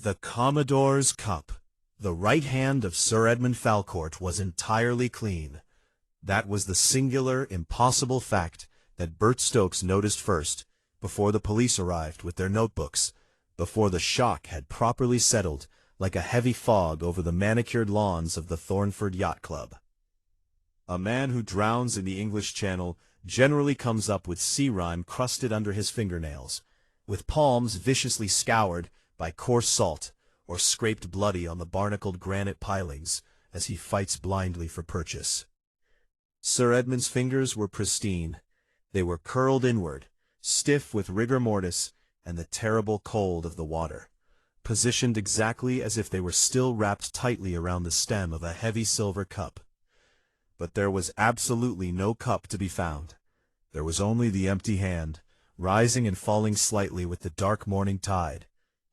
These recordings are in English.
The Commodore's cup. The right hand of Sir Edmund Falcourt was entirely clean. That was the singular, impossible fact that Bert Stokes noticed first, before the police arrived with their notebooks, before the shock had properly settled like a heavy fog over the manicured lawns of the Thornford Yacht Club. A man who drowns in the English Channel generally comes up with sea rime crusted under his fingernails, with palms viciously scoured by coarse salt, or scraped bloody on the barnacled granite pilings as he fights blindly for purchase. Sir Edmund's fingers were pristine. They were curled inward, stiff with rigor mortis and the terrible cold of the water, positioned exactly as if they were still wrapped tightly around the stem of a heavy silver cup. But there was absolutely no cup to be found. There was only the empty hand, rising and falling slightly with the dark morning tide,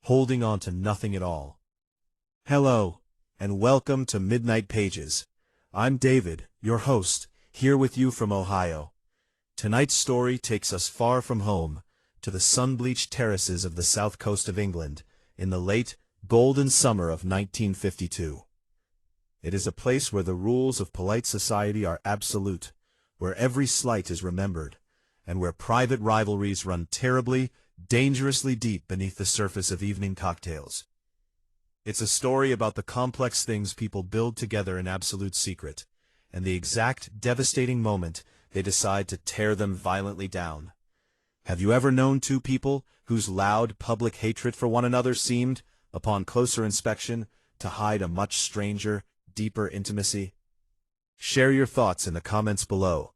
holding on to nothing at all. Hello, and welcome to Midnight Pages. I'm David, your host, here with you from Ohio. Tonight's story takes us far from home, to the sun-bleached terraces of the south coast of England, in the late, golden summer of 1952. It is a place where the rules of polite society are absolute, where every slight is remembered, and where private rivalries run terribly, dangerously deep beneath the surface of evening cocktails. It's a story about the complex things people build together in absolute secret, and the exact devastating moment they decide to tear them violently down. Have you ever known two people whose loud public hatred for one another seemed, upon closer inspection, to hide a much stranger, deeper intimacy? Share your thoughts in the comments below.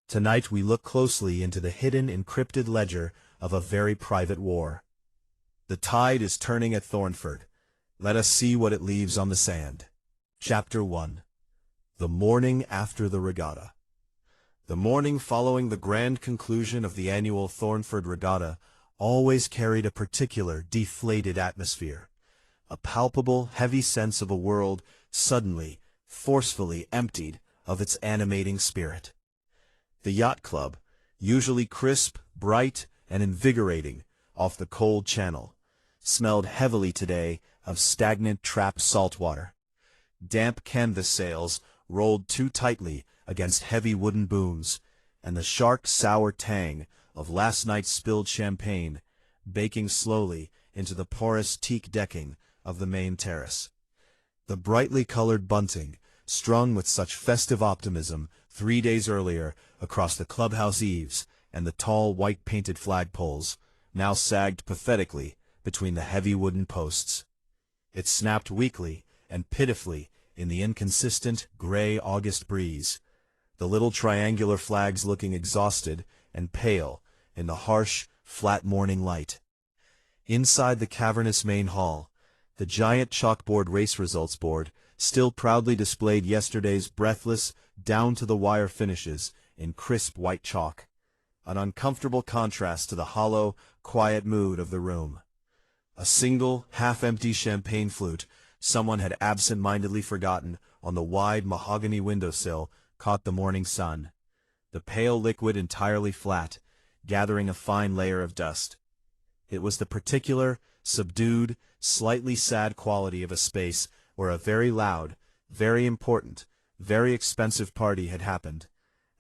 Tonight we look closely into the hidden, encrypted ledger of a very private war. The tide is turning at Thornford. Let us see what it leaves on the sand. Chapter 1. The morning after the regatta. The morning following the grand conclusion of the annual Thornford Regatta always carried a particular deflated atmosphere, a palpable, heavy sense of a world suddenly, forcefully emptied of its animating spirit. The yacht club, usually crisp, bright, and invigorating off the cold channel, smelled heavily today of stagnant trapped salt water. Damp canvas sails rolled too tightly against heavy wooden booms, and the sharp, sour tang of last night's spilled champagne baking slowly into the porous teak decking of the main terrace. The brightly colored bunting, strung with such festive optimism 3 days earlier across the clubhouse eaves and the tall white-painted flagpoles, now sagged pathetically between the heavy wooden posts. It snapped weakly and pitifully in the inconsistent, gray August breeze, the little triangular flags looking exhausted and pale in the harsh, flat morning light. Inside the cavernous main hall, the giant chalkboard race results board still proudly displayed yesterday's breathless, down-to-the-wire finishes in crisp white chalk, an uncomfortable contrast to the hollow, quiet mood of the room. A single, half-empty champagne flute someone had absent-mindedly forgotten on the wide mahogany windowsill caught the morning sun, the pale liquid entirely flat, gathering a fine layer of dust. It was the particular, subdued, slightly sad quality of a space where a very loud, very important, very expensive party had happened,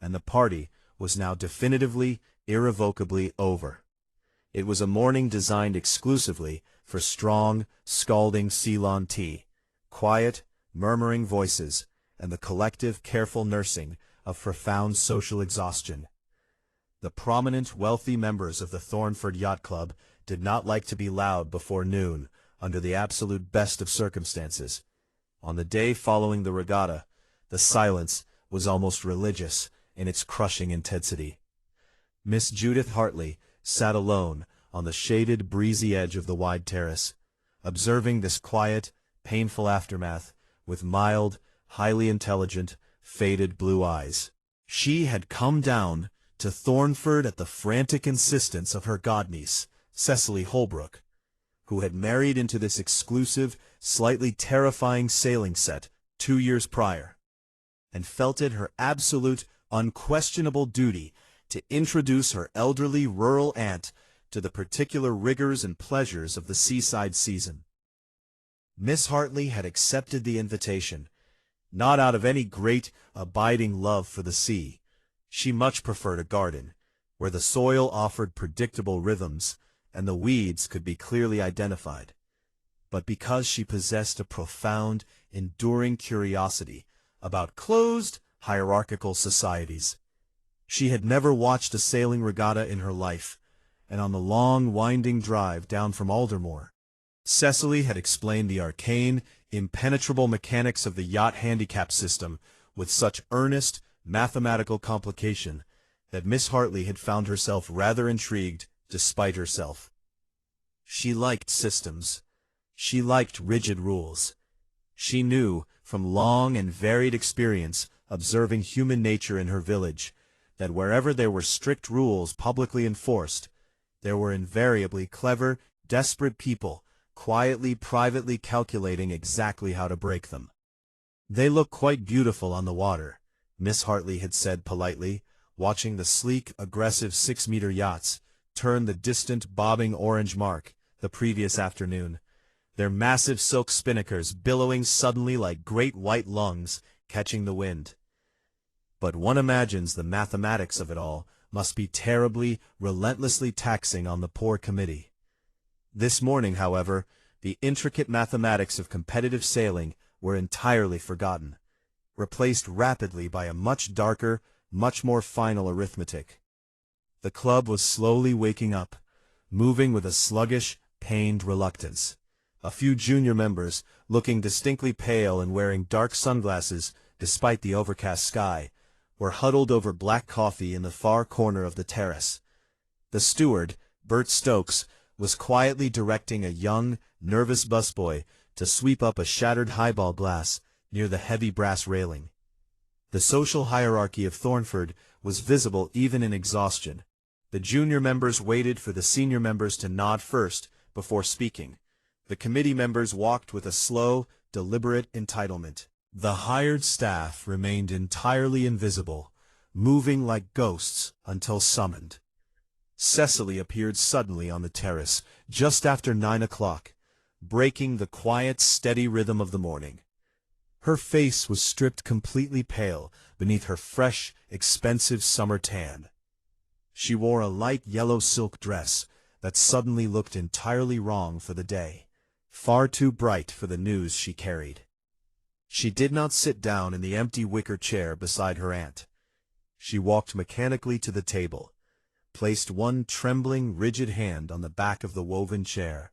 and the party was now definitively, irrevocably over. It was a morning designed exclusively for strong, scalding Ceylon tea, quiet, murmuring voices, and the collective, careful nursing of profound social exhaustion. The prominent, wealthy members of the Thornford Yacht Club did not like to be loud before noon under the absolute best of circumstances. On the day following the regatta, the silence was almost religious in its crushing intensity. Miss Judith Hartley sat alone on the shaded, breezy edge of the wide terrace, observing this quiet, painful aftermath with mild, highly intelligent, faded blue eyes. She had come down to Thornford at the frantic insistence of her godniece, Cecily Holbrook, who had married into this exclusive, slightly terrifying sailing set 2 years prior, and felt it her absolute, unquestionable duty to introduce her elderly rural aunt to the particular rigors and pleasures of the seaside season. Miss Hartley had accepted the invitation, not out of any great, abiding love for the sea. She much preferred a garden, where the soil offered predictable rhythms, and the weeds could be clearly identified, but because she possessed a profound, enduring curiosity about closed, hierarchical societies. She had never watched a sailing regatta in her life, and on the long, winding drive down from Aldermore, Cecily had explained the arcane, impenetrable mechanics of the yacht handicap system with such earnest, mathematical complication that Miss Hartley had found herself rather intrigued despite herself. She liked systems. She liked rigid rules. She knew, from long and varied experience observing human nature in her village, that wherever there were strict rules publicly enforced, there were invariably clever, desperate people quietly, privately calculating exactly how to break them. "They look quite beautiful on the water," Miss Hartley had said politely, watching the sleek, aggressive 6-meter yachts turn the distant, bobbing orange mark the previous afternoon, their massive silk spinnakers billowing suddenly like great white lungs catching the wind. But one imagines the mathematics of it all must be terribly, relentlessly taxing on the poor committee. This morning, however, the intricate mathematics of competitive sailing were entirely forgotten, replaced rapidly by a much darker, much more final arithmetic. The club was slowly waking up, moving with a sluggish, pained reluctance. A few junior members, looking distinctly pale and wearing dark sunglasses despite the overcast sky, were huddled over black coffee in the far corner of the terrace. The steward, Bert Stokes, was quietly directing a young, nervous busboy to sweep up a shattered highball glass near the heavy brass railing. The social hierarchy of Thornford was visible even in exhaustion. The junior members waited for the senior members to nod first before speaking. The committee members walked with a slow, deliberate entitlement. The hired staff remained entirely invisible, moving like ghosts until summoned. Cecily appeared suddenly on the terrace just after 9 o'clock, breaking the quiet, steady rhythm of the morning. Her face was stripped completely pale beneath her fresh, expensive summer tan. She wore a light yellow silk dress that suddenly looked entirely wrong for the day, far too bright for the news she carried. She did not sit down in the empty wicker chair beside her aunt. She walked mechanically to the table, placed one trembling, rigid hand on the back of the woven chair,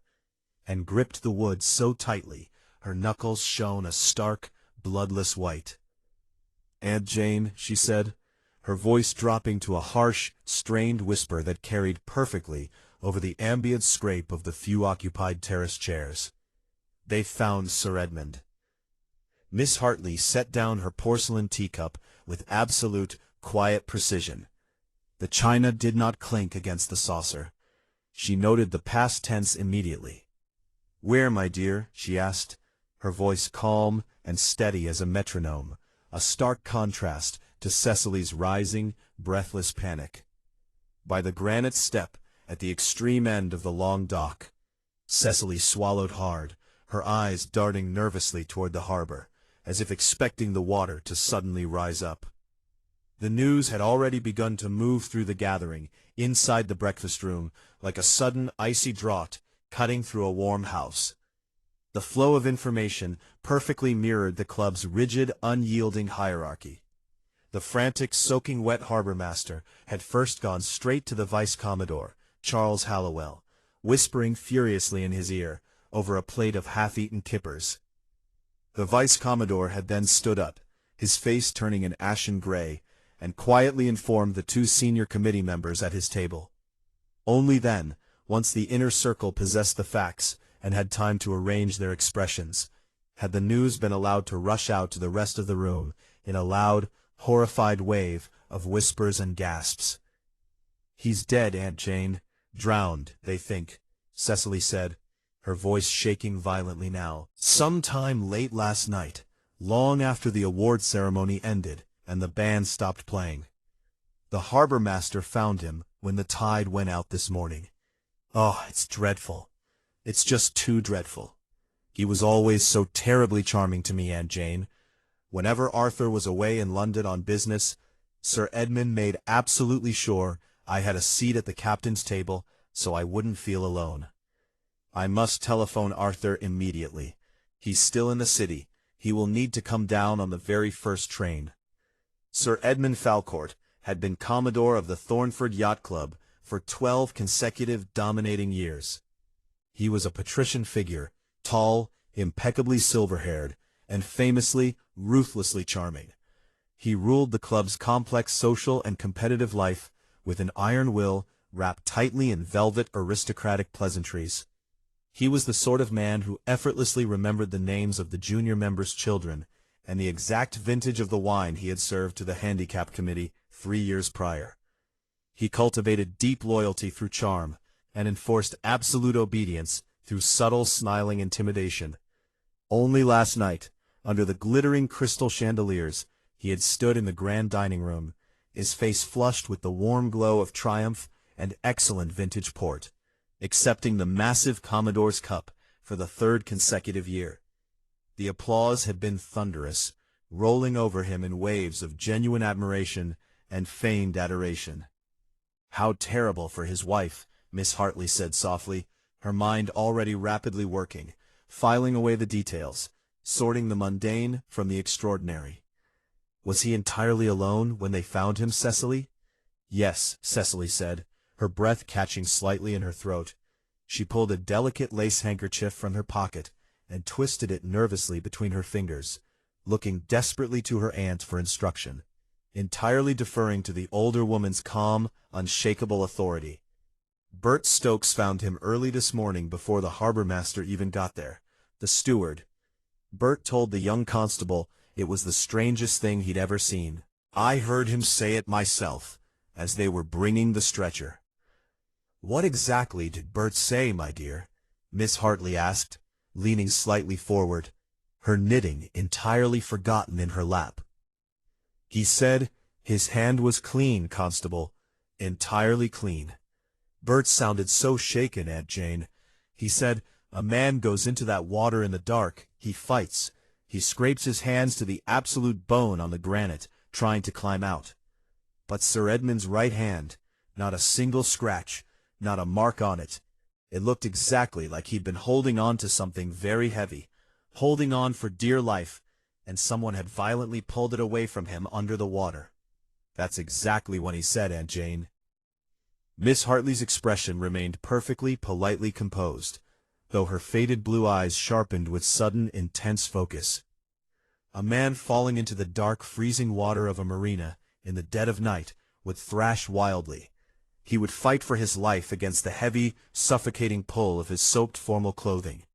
and gripped the wood so tightly her knuckles shone a stark, bloodless white. "Aunt Jane," she said, her voice dropping to a harsh, strained whisper that carried perfectly over the ambient scrape of the few occupied terrace chairs. "They've found Sir Edmund." Miss Hartley set down her porcelain teacup with absolute, quiet precision. The china did not clink against the saucer. She noted the past tense immediately. "Where, my dear?" she asked, her voice calm and steady as a metronome, a stark contrast to Cecily's rising, breathless panic. "By the granite step at the extreme end of the long dock." Cecily swallowed hard, her eyes darting nervously toward the harbor, as if expecting the water to suddenly rise up. The news had already begun to move through the gathering, inside the breakfast room, like a sudden icy draught cutting through a warm house. The flow of information perfectly mirrored the club's rigid, unyielding hierarchy. The frantic, soaking wet harbor-master had first gone straight to the vice-commodore, Charles Hallowell, whispering furiously in his ear over a plate of half-eaten kippers. The vice-commodore had then stood up, his face turning an ashen gray, and quietly informed the 2 senior committee members at his table. Only then, once the inner circle possessed the facts and had time to arrange their expressions, had the news been allowed to rush out to the rest of the room in a loud, horrified wave of whispers and gasps. "He's dead, Aunt Jane. Drowned, they think," Cecily said, her voice shaking violently now. "Sometime late last night, long after the award ceremony ended and the band stopped playing. The harbor-master found him when the tide went out this morning. Oh, it's dreadful. It's just too dreadful. He was always so terribly charming to me, Aunt Jane. Whenever Arthur was away in London on business, Sir Edmund made absolutely sure I had a seat at the captain's table so I wouldn't feel alone. I must telephone Arthur immediately. He's still in the city. He will need to come down on the very first train. Sir Edmund Falcourt had been Commodore of the Thornford Yacht Club for 12 consecutive dominating years. He was a patrician figure, tall, impeccably silver-haired, and famously, ruthlessly charming. He ruled the club's complex social and competitive life with an iron will wrapped tightly in velvet aristocratic pleasantries. He was the sort of man who effortlessly remembered the names of the junior members' children and the exact vintage of the wine he had served to the Handicap Committee 3 years prior. He cultivated deep loyalty through charm and enforced absolute obedience through subtle, smiling intimidation. Only last night, under the glittering crystal chandeliers, he had stood in the grand dining room, his face flushed with the warm glow of triumph and excellent vintage port, accepting the massive Commodore's cup for the 3rd consecutive year. The applause had been thunderous, rolling over him in waves of genuine admiration and feigned adoration. "How terrible for his wife," Miss Hartley said softly, her mind already rapidly working, filing away the details, sorting the mundane from the extraordinary. "Was he entirely alone when they found him, Cecily?" "Yes," Cecily said, her breath catching slightly in her throat. She pulled a delicate lace handkerchief from her pocket and twisted it nervously between her fingers, looking desperately to her aunt for instruction, entirely deferring to the older woman's calm, unshakable authority. "Bert Stokes found him early this morning before the harbor-master even got there, the steward. Bert told the young constable it was the strangest thing he'd ever seen. I heard him say it myself, as they were bringing the stretcher." "What exactly did Bert say, my dear?" Miss Hartley asked, leaning slightly forward, her knitting entirely forgotten in her lap. "He said his hand was clean, Constable, entirely clean. Bert sounded so shaken, Aunt Jane. He said, a man goes into that water in the dark, he fights, he scrapes his hands to the absolute bone on the granite, trying to climb out. But Sir Edmund's right hand, not a single scratch, not a mark on it. It looked exactly like he'd been holding on to something very heavy, holding on for dear life, and someone had violently pulled it away from him under the water. That's exactly what he said, Aunt Jane." Miss Hartley's expression remained perfectly, politely composed, though her faded blue eyes sharpened with sudden, intense focus. "A man falling into the dark, freezing water of a marina in the dead of night would thrash wildly. He would fight for his life against the heavy, suffocating pull of his soaked formal clothing.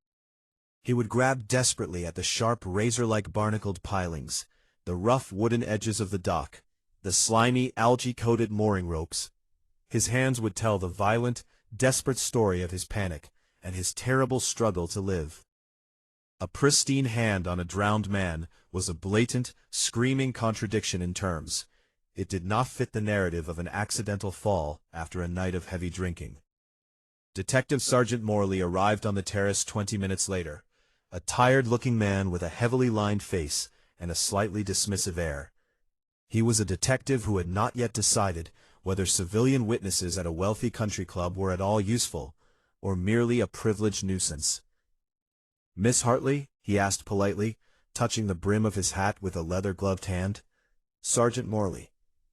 He would grab desperately at the sharp, razor-like barnacled pilings, the rough wooden edges of the dock, the slimy, algae-coated mooring ropes. His hands would tell the violent, desperate story of his panic and his terrible struggle to live. A pristine hand on a drowned man was a blatant, screaming contradiction in terms. It did not fit the narrative of an accidental fall after a night of heavy drinking. Detective Sergeant Morley arrived on the terrace 20 minutes later, a tired-looking man with a heavily lined face and a slightly dismissive air. He was a detective who had not yet decided whether civilian witnesses at a wealthy country club were at all useful, or merely a privileged nuisance. "Miss Hartley?" he asked politely, touching the brim of his hat with a leather-gloved hand. "Sergeant Morley.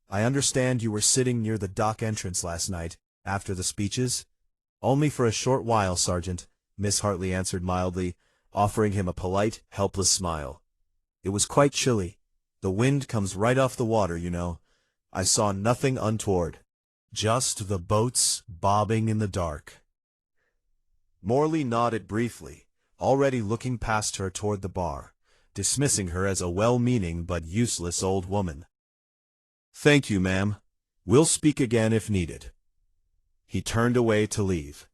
I understand you were sitting near the dock entrance last night, after the speeches?" "Only for a short while, Sergeant," Miss Hartley answered mildly, offering him a polite, helpless smile. "It was quite chilly. The wind comes right off the water, you know. I saw nothing untoward. Just the boats bobbing in the dark." Morley nodded briefly, already looking past her toward the bar, dismissing her as a well-meaning but useless old woman. "Thank you, ma'am. We'll speak again if needed." He turned away to leave.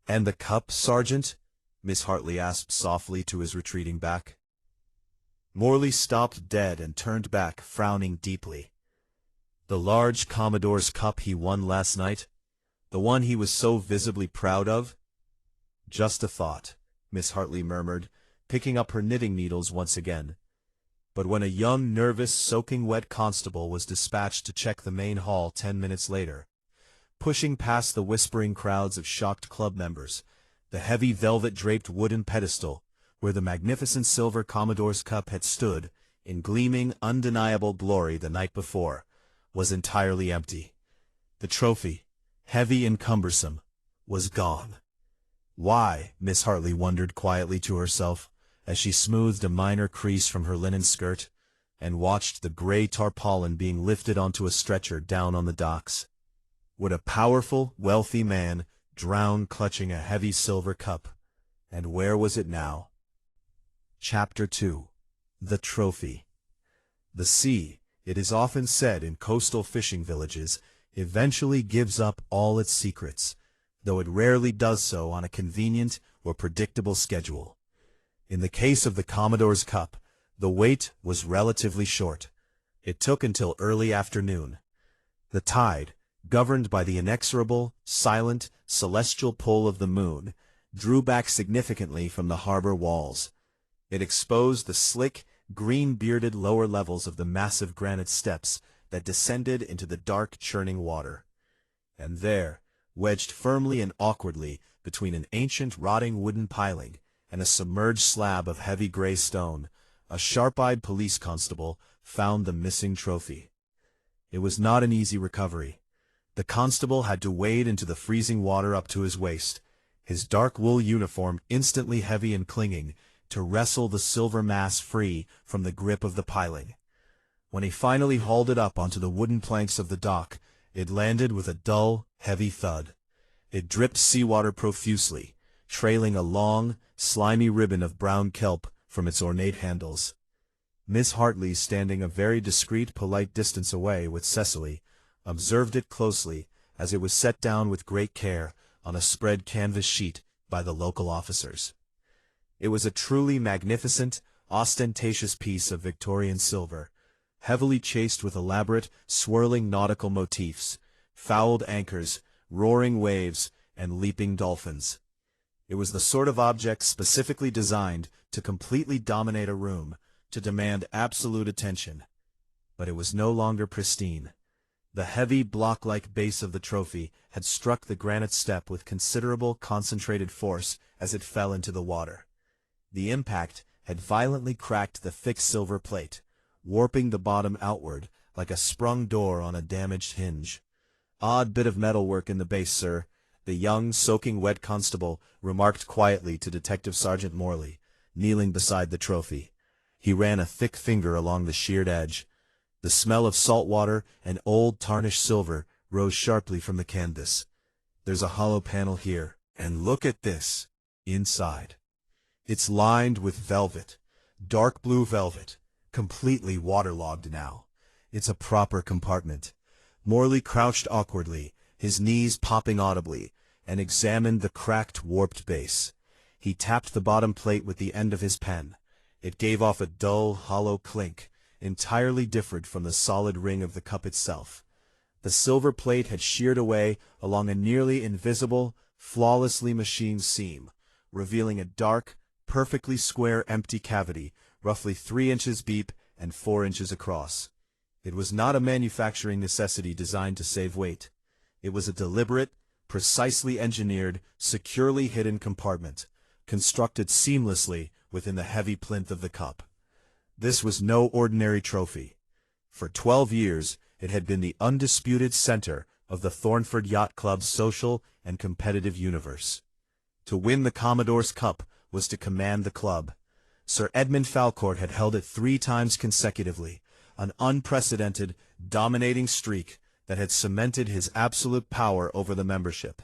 "And the cup, Sergeant?" Miss Hartley asked softly to his retreating back. Morley stopped dead and turned back, frowning deeply. The large Commodore's cup he won last night? The one he was so visibly proud of? Just a thought. Miss Hartley murmured, picking up her knitting needles once again. But when a young, nervous, soaking wet constable was dispatched to check the main hall 10 minutes later, pushing past the whispering crowds of shocked club members, the heavy velvet-draped wooden pedestal, where the magnificent silver Commodore's cup had stood, in gleaming, undeniable glory the night before, was entirely empty. The trophy, heavy and cumbersome, was gone. Why, Miss Hartley wondered quietly to herself, as she smoothed a minor crease from her linen skirt, and watched the gray tarpaulin being lifted onto a stretcher down on the docks. Would a powerful, wealthy man drown clutching a heavy silver cup? And where was it now? Chapter 2. The Trophy. The sea, it is often said in coastal fishing villages, eventually gives up all its secrets, though it rarely does so on a convenient or predictable schedule. In the case of the Commodore's cup, the wait was relatively short. It took until early afternoon. The tide, governed by the inexorable, silent, celestial pull of the moon, drew back significantly from the harbor walls. It exposed the slick, green-bearded lower levels of the massive granite steps that descended into the dark, churning water. And there, wedged firmly and awkwardly between an ancient, rotting wooden piling and a submerged slab of heavy gray stone, a sharp-eyed police constable found the missing trophy. It was not an easy recovery. The constable had to wade into the freezing water up to his waist, his dark wool uniform instantly heavy and clinging, to wrestle the silver mass free from the grip of the piling. When he finally hauled it up onto the wooden planks of the dock, it landed with a dull, heavy thud. It dripped seawater profusely, trailing a long, slimy ribbon of brown kelp from its ornate handles. Miss Hartley, standing a very discreet, polite distance away with Cecily, observed it closely as it was set down with great care on a spread canvas sheet by the local officers. It was a truly magnificent, ostentatious piece of Victorian silver, heavily chased with elaborate, swirling nautical motifs, fouled anchors, roaring waves, and leaping dolphins. It was the sort of object specifically designed to completely dominate a room, to demand absolute attention. But it was no longer pristine. The heavy, block-like base of the trophy had struck the granite step with considerable concentrated force as it fell into the water. The impact had violently cracked the thick silver plate, warping the bottom outward like a sprung door on a damaged hinge. "Odd bit of metalwork in the base, sir," the young, soaking wet constable remarked quietly to Detective Sergeant Morley, kneeling beside the trophy. He ran a thick finger along the sheared edge. The smell of salt water and old tarnished silver rose sharply from the canvas. "There's a hollow panel here, and look at this, inside. It's lined with velvet, dark blue velvet, completely waterlogged now. It's a proper compartment." Morley crouched awkwardly, his knees popping audibly, and examined the cracked, warped base. He tapped the bottom plate with the end of his pen. It gave off a dull, hollow clink, entirely different from the solid ring of the cup itself. The silver plate had sheared away along a nearly invisible, flawlessly machined seam, revealing a dark, perfectly square empty cavity, roughly 3 inches deep and 4 inches across. It was not a manufacturing necessity designed to save weight. It was a deliberate, precisely engineered, securely hidden compartment, constructed seamlessly within the heavy plinth of the cup. This was no ordinary trophy. For 12 years, it had been the undisputed center of the Thornford Yacht Club's social and competitive universe. To win the Commodore's cup was to command the club. Sir Edmund Falcourt had held it 3 times consecutively, an unprecedented, dominating streak that had cemented his absolute power over the membership.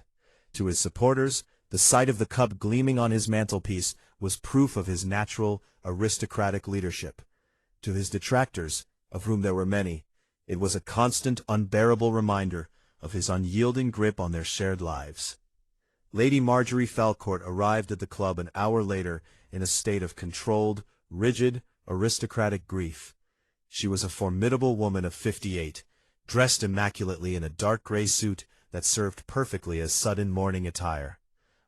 To his supporters, the sight of the cup gleaming on his mantelpiece was proof of his natural, aristocratic leadership. To his detractors, of whom there were many, it was a constant, unbearable reminder of his unyielding grip on their shared lives. Lady Marjorie Falcourt arrived at the club an hour later in a state of controlled, rigid, aristocratic grief. She was a formidable woman of 58, dressed immaculately in a dark gray suit that served perfectly as sudden morning attire.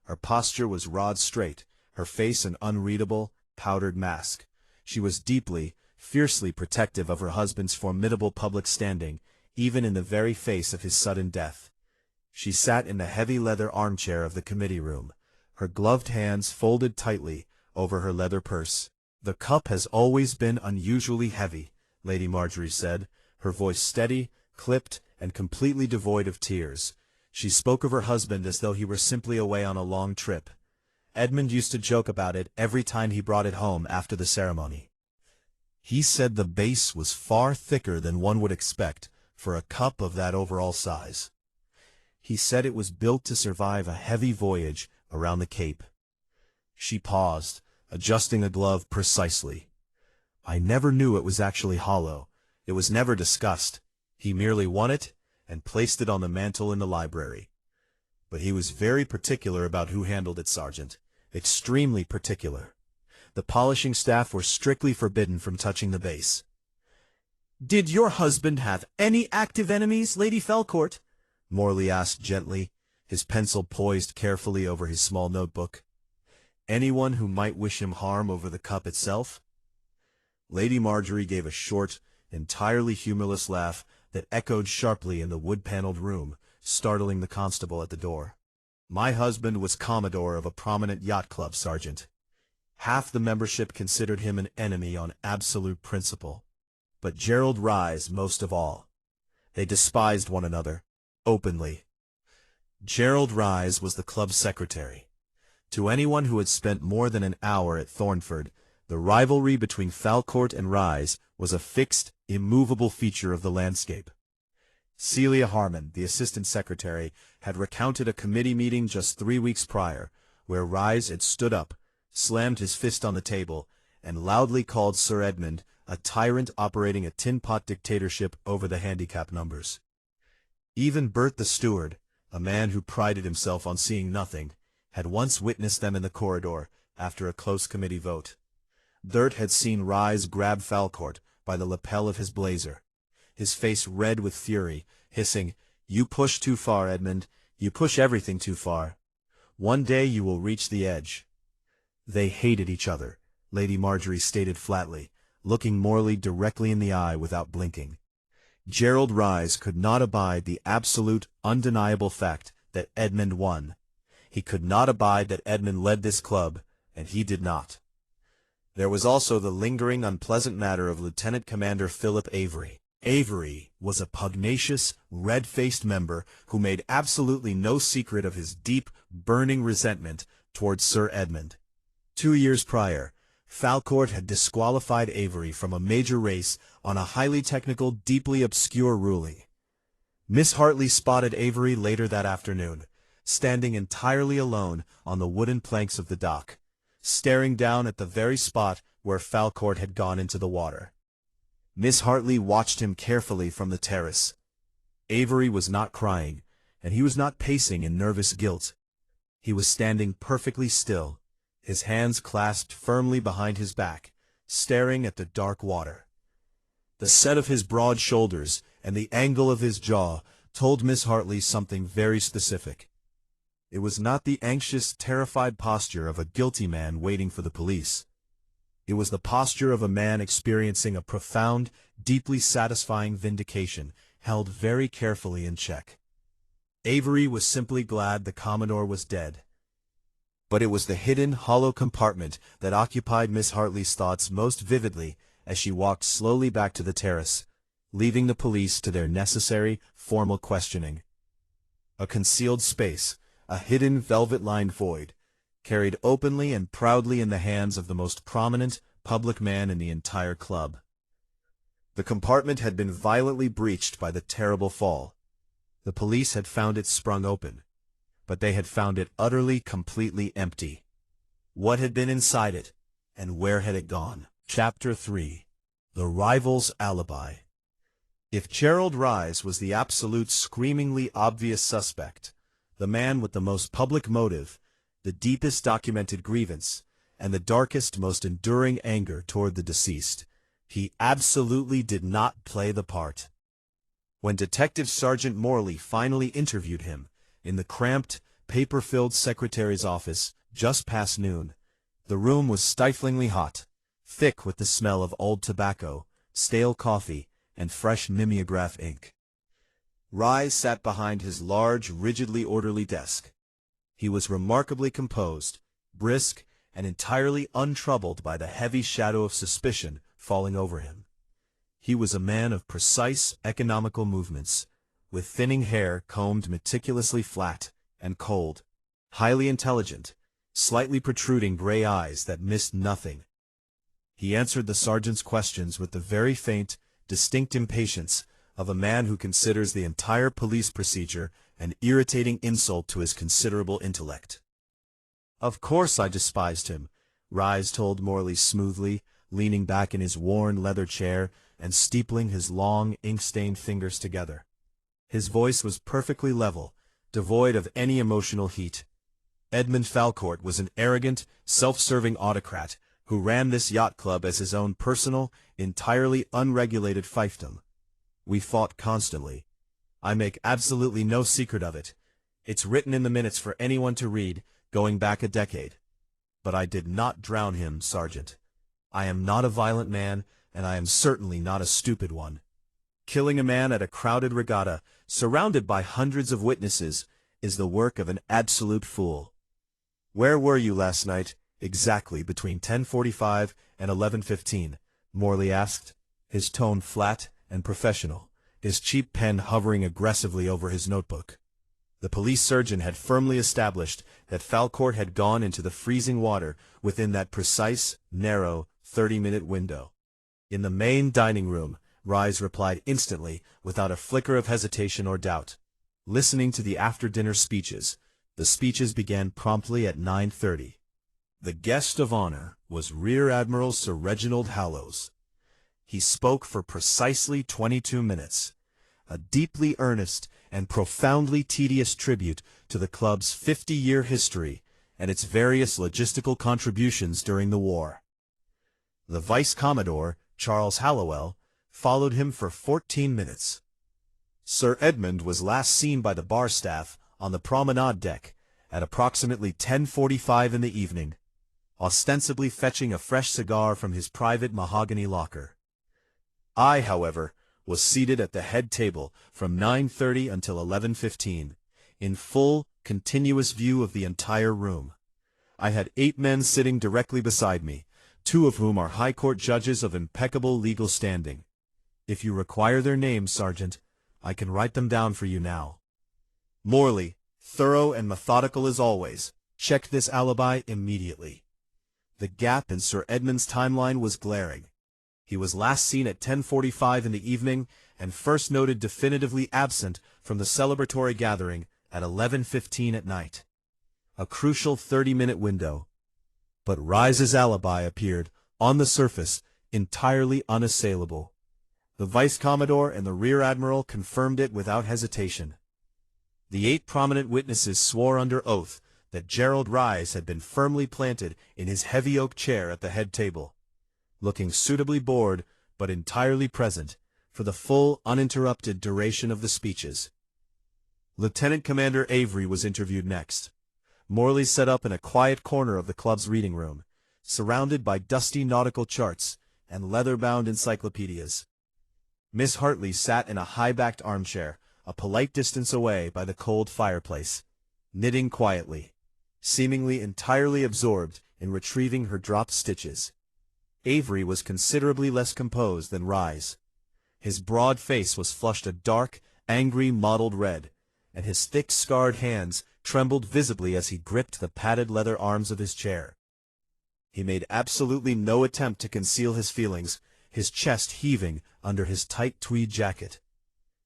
Her posture was rod straight, her face an unreadable, powdered mask. She was deeply, fiercely protective of her husband's formidable public standing, even in the very face of his sudden death. She sat in the heavy leather armchair of the committee room, her gloved hands folded tightly over her leather purse. "The cup has always been unusually heavy," Lady Marjorie said, her voice steady, clipped, and completely devoid of tears. She spoke of her husband as though he were simply away on a long trip. Edmund used to joke about it every time he brought it home after the ceremony. He said the base was far thicker than one would expect for a cup of that overall size. He said it was built to survive a heavy voyage around the Cape. She paused, adjusting a glove precisely. "I never knew it was actually hollow. It was never discussed. He merely won it and placed it on the mantel in the library. But he was very particular about who handled it, Sergeant. Extremely particular. The polishing staff were strictly forbidden from touching the base." "Did your husband have any active enemies, Lady Falcourt?" Morley asked gently, his pencil poised carefully over his small notebook. "Anyone who might wish him harm over the cup itself?" Lady Marjorie gave a short, entirely humorless laugh that echoed sharply in the wood-paneled room, startling the constable at the door. "My husband was Commodore of a prominent yacht club, Sergeant. Half the membership considered him an enemy on absolute principle. But Gerald Rise most of all. They despised one another, openly. Gerald Rise was the club secretary. To anyone who had spent more than an hour at Thornford, the rivalry between Falcourt and Rise was a fixed, immovable feature of the landscape. Celia Harmon, the assistant secretary, had recounted a committee meeting just 3 weeks prior, where Rise had stood up, slammed his fist on the table, and loudly called Sir Edmund a tyrant operating a tin-pot dictatorship over the handicap numbers. Even Bert the steward, a man who prided himself on seeing nothing, had once witnessed them in the corridor after a close committee vote. Bert had seen Rise grab Falcourt by the lapel of his blazer, his face red with fury, hissing, "You push too far, Edmund. You push everything too far. One day you will reach the edge." They hated each other, Lady Marjorie stated flatly, looking Morley directly in the eye without blinking. Gerald Rise could not abide the absolute, undeniable fact that Edmund won. He could not abide that Edmund led this club, and he did not. There was also the lingering unpleasant matter of Lieutenant Commander Philip Avery. Avery was a pugnacious, red-faced member who made absolutely no secret of his deep, burning resentment towards Sir Edmund. 2 years prior, Falcourt had disqualified Avery from a major race on a highly technical, deeply obscure ruling. Miss Hartley spotted Avery later that afternoon, standing entirely alone on the wooden planks of the dock, staring down at the very spot where Falcourt had gone into the water. Miss Hartley watched him carefully from the terrace. Avery was not crying, and he was not pacing in nervous guilt. He was standing perfectly still, his hands clasped firmly behind his back, staring at the dark water. The set of his broad shoulders and the angle of his jaw told Miss Hartley something very specific. It was not the anxious, terrified posture of a guilty man waiting for the police. It was the posture of a man experiencing a profound, deeply satisfying vindication, held very carefully in check. Avery was simply glad the Commodore was dead. But it was the hidden, hollow compartment that occupied Miss Hartley's thoughts most vividly as she walked slowly back to the terrace, leaving the police to their necessary, formal questioning. A concealed space, a hidden velvet-lined void, carried openly and proudly in the hands of the most prominent public man in the entire club. The compartment had been violently breached by the terrible fall. The police had found it sprung open, but they had found it utterly, completely empty. What had been inside it, and where had it gone? Chapter 3. The Rival's Alibi. If Gerald Rise was the absolute, screamingly obvious suspect, the man with the most public motive, the deepest documented grievance, and the darkest, most enduring anger toward the deceased, he absolutely did not play the part. When Detective Sergeant Morley finally interviewed him in the cramped, paper-filled secretary's office just past noon, The room was stiflingly hot, thick with the smell of old tobacco, stale coffee, and fresh mimeograph ink. Rise sat behind his large, rigidly orderly desk. He was remarkably composed, brisk, and entirely untroubled by the heavy shadow of suspicion falling over him. He was a man of precise, economical movements, with thinning hair combed meticulously flat and cold, highly intelligent, slightly protruding gray eyes that missed nothing. He answered the sergeant's questions with the very faint, distinct impatience of a man who considers the entire police procedure an irritating insult to his considerable intellect. "Of course I despised him," Rise told Morley smoothly, leaning back in his worn leather chair and steepling his long, ink-stained fingers together. His voice was perfectly level, devoid of any emotional heat. Edmund Falcourt was an arrogant, self-serving autocrat who ran this yacht club as his own personal, entirely unregulated fiefdom. We fought constantly. I make absolutely no secret of it. It's written in the minutes for anyone to read, going back a decade. But I did not drown him, Sergeant. I am not a violent man, and I am certainly not a stupid one. Killing a man at a crowded regatta, surrounded by hundreds of witnesses, is the work of an absolute fool. "Where were you last night, exactly between 10:45 and 11:15, Morley asked, his tone flat and professional, his cheap pen hovering aggressively over his notebook. The police surgeon had firmly established that Falcourt had gone into the freezing water within that precise, narrow, 30-minute window. "In the main dining room," Rise replied instantly, without a flicker of hesitation or doubt. Listening to the after-dinner speeches, the speeches began promptly at 9:30. The guest of honor was Rear Admiral Sir Reginald Hallows. He spoke for precisely 22 minutes, a deeply earnest and profoundly tedious tribute to the club's 50-year history and its various logistical contributions during the war. The Vice Commodore, Charles Hallowell, followed him for 14 minutes. Sir Edmund was last seen by the bar staff on the promenade deck at approximately 10:45 in the evening, ostensibly fetching a fresh cigar from his private mahogany locker. I, however, was seated at the head table from 9:30 until 11:15, in full, continuous view of the entire room. I had 8 men sitting directly beside me, 2 of whom are High Court judges of impeccable legal standing. If you require their names, Sergeant, I can write them down for you now. Morley, thorough and methodical as always, checked this alibi immediately. The gap in Sir Edmund's timeline was glaring. He was last seen at 10:45 in the evening and first noted definitively absent from the celebratory gathering at 11:15 at night. A crucial 30-minute window. But Rise's alibi appeared, on the surface, entirely unassailable. The Vice Commodore and the Rear Admiral confirmed it without hesitation. The 8 prominent witnesses swore under oath that Gerald Rise had been firmly planted in his heavy oak chair at the head table, looking suitably bored but entirely present for the full, uninterrupted duration of the speeches. Lieutenant Commander Avery was interviewed next. Morley set up in a quiet corner of the club's reading room, surrounded by dusty nautical charts and leather-bound encyclopedias. Miss Hartley sat in a high-backed armchair, a polite distance away by the cold fireplace, knitting quietly, seemingly entirely absorbed in retrieving her dropped stitches. Avery was considerably less composed than Rise. His broad face was flushed a dark, angry, mottled red, and his thick, scarred hands trembled visibly as he gripped the padded leather arms of his chair. He made absolutely no attempt to conceal his feelings, his chest heaving under his tight tweed jacket.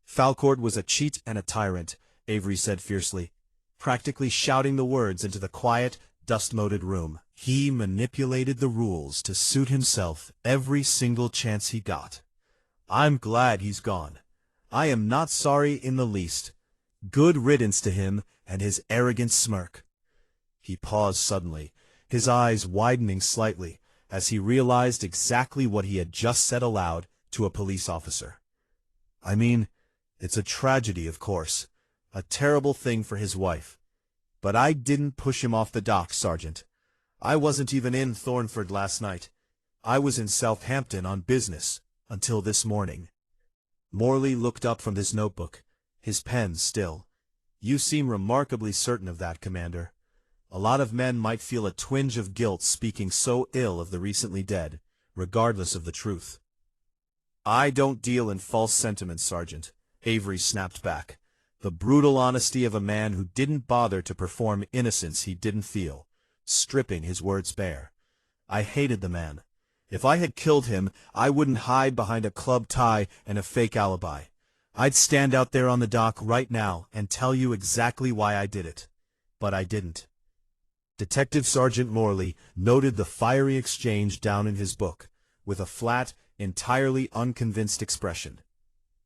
Falcourt was a cheat and a tyrant, Avery said fiercely, practically shouting the words into the quiet, dust-moted room. He manipulated the rules to suit himself every single chance he got. I'm glad he's gone. I am not sorry in the least. Good riddance to him and his arrogant smirk. He paused suddenly, his eyes widening slightly, as he realized exactly what he had just said aloud to a police officer. I mean, it's a tragedy, of course, a terrible thing for his wife. But I didn't push him off the dock, Sergeant. I wasn't even in Thornford last night. I was in Southampton on business, until this morning." Morley looked up from his notebook, his pen still. "You seem remarkably certain of that, Commander. A lot of men might feel a twinge of guilt speaking so ill of the recently dead, regardless of the truth." "I don't deal in false sentiments, Sergeant," Avery snapped back. The brutal honesty of a man who didn't bother to perform innocence he didn't feel, stripping his words bare. "I hated the man. If I had killed him, I wouldn't hide behind a club tie and a fake alibi. I'd stand out there on the dock right now and tell you exactly why I did it. But I didn't." Detective Sergeant Morley noted the fiery exchange down in his book, with a flat, entirely unconvinced expression.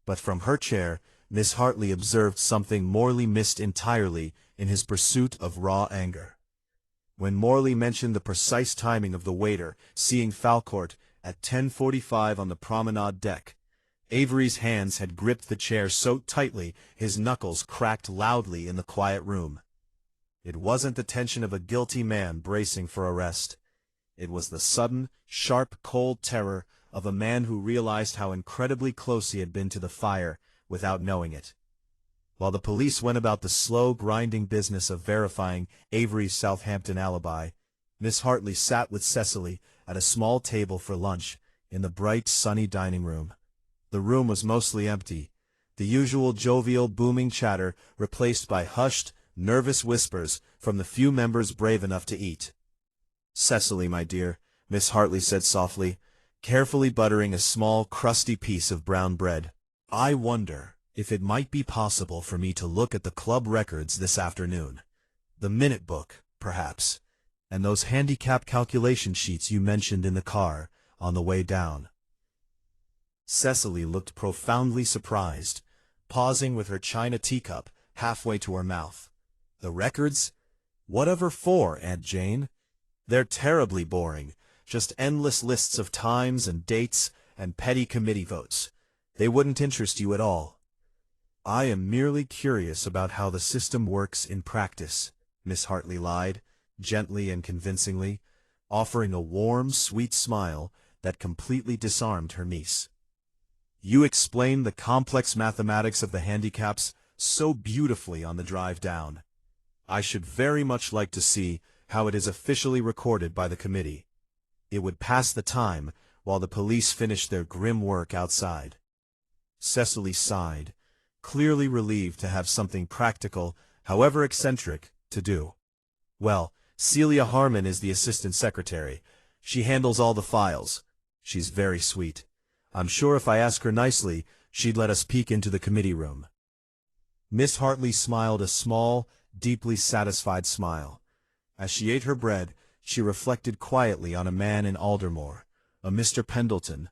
But from her chair, Miss Hartley observed something Morley missed entirely in his pursuit of raw anger. When Morley mentioned the precise timing of the waiter seeing Falcourt at 10:45 on the promenade deck, Avery's hands had gripped the chair so tightly his knuckles cracked loudly in the quiet room. It wasn't the tension of a guilty man bracing for arrest. It was the sudden, sharp, cold terror of a man who realized how incredibly close he had been to the fire without knowing it. While the police went about the slow, grinding business of verifying Avery's Southampton alibi, Miss Hartley sat with Cecily at a small table for lunch in the bright, sunny dining room. The room was mostly empty, the usual jovial, booming chatter replaced by hushed, nervous whispers from the few members brave enough to eat. "Cecily, my dear," Miss Hartley said softly, carefully buttering a small, crusty piece of brown bread, "I wonder if it might be possible for me to look at the club records this afternoon. The minute book, perhaps, and those handicap calculation sheets you mentioned in the car on the way down." Cecily looked profoundly surprised, pausing with her china teacup halfway to her mouth. "The records? Whatever for, Aunt Jane? They're terribly boring, just endless lists of times and dates and petty committee votes. They wouldn't interest you at all." "I am merely curious about how the system works in practice," Miss Hartley lied, gently and convincingly, offering a warm, sweet smile that completely disarmed her niece. "You explained the complex mathematics of the handicaps so beautifully on the drive down. I should very much like to see how it is officially recorded by the committee. It would pass the time while the police finish their grim work outside." Cecily sighed, clearly relieved to have something practical, however eccentric, to do. "Well, Celia Harmon is the assistant secretary. She handles all the files. She's very sweet. I'm sure if I ask her nicely, she'd let us peek into the committee room." Miss Hartley smiled a small, deeply satisfied smile. As she ate her bread, she reflected quietly on a man in Aldermore, a Mr. Pendleton,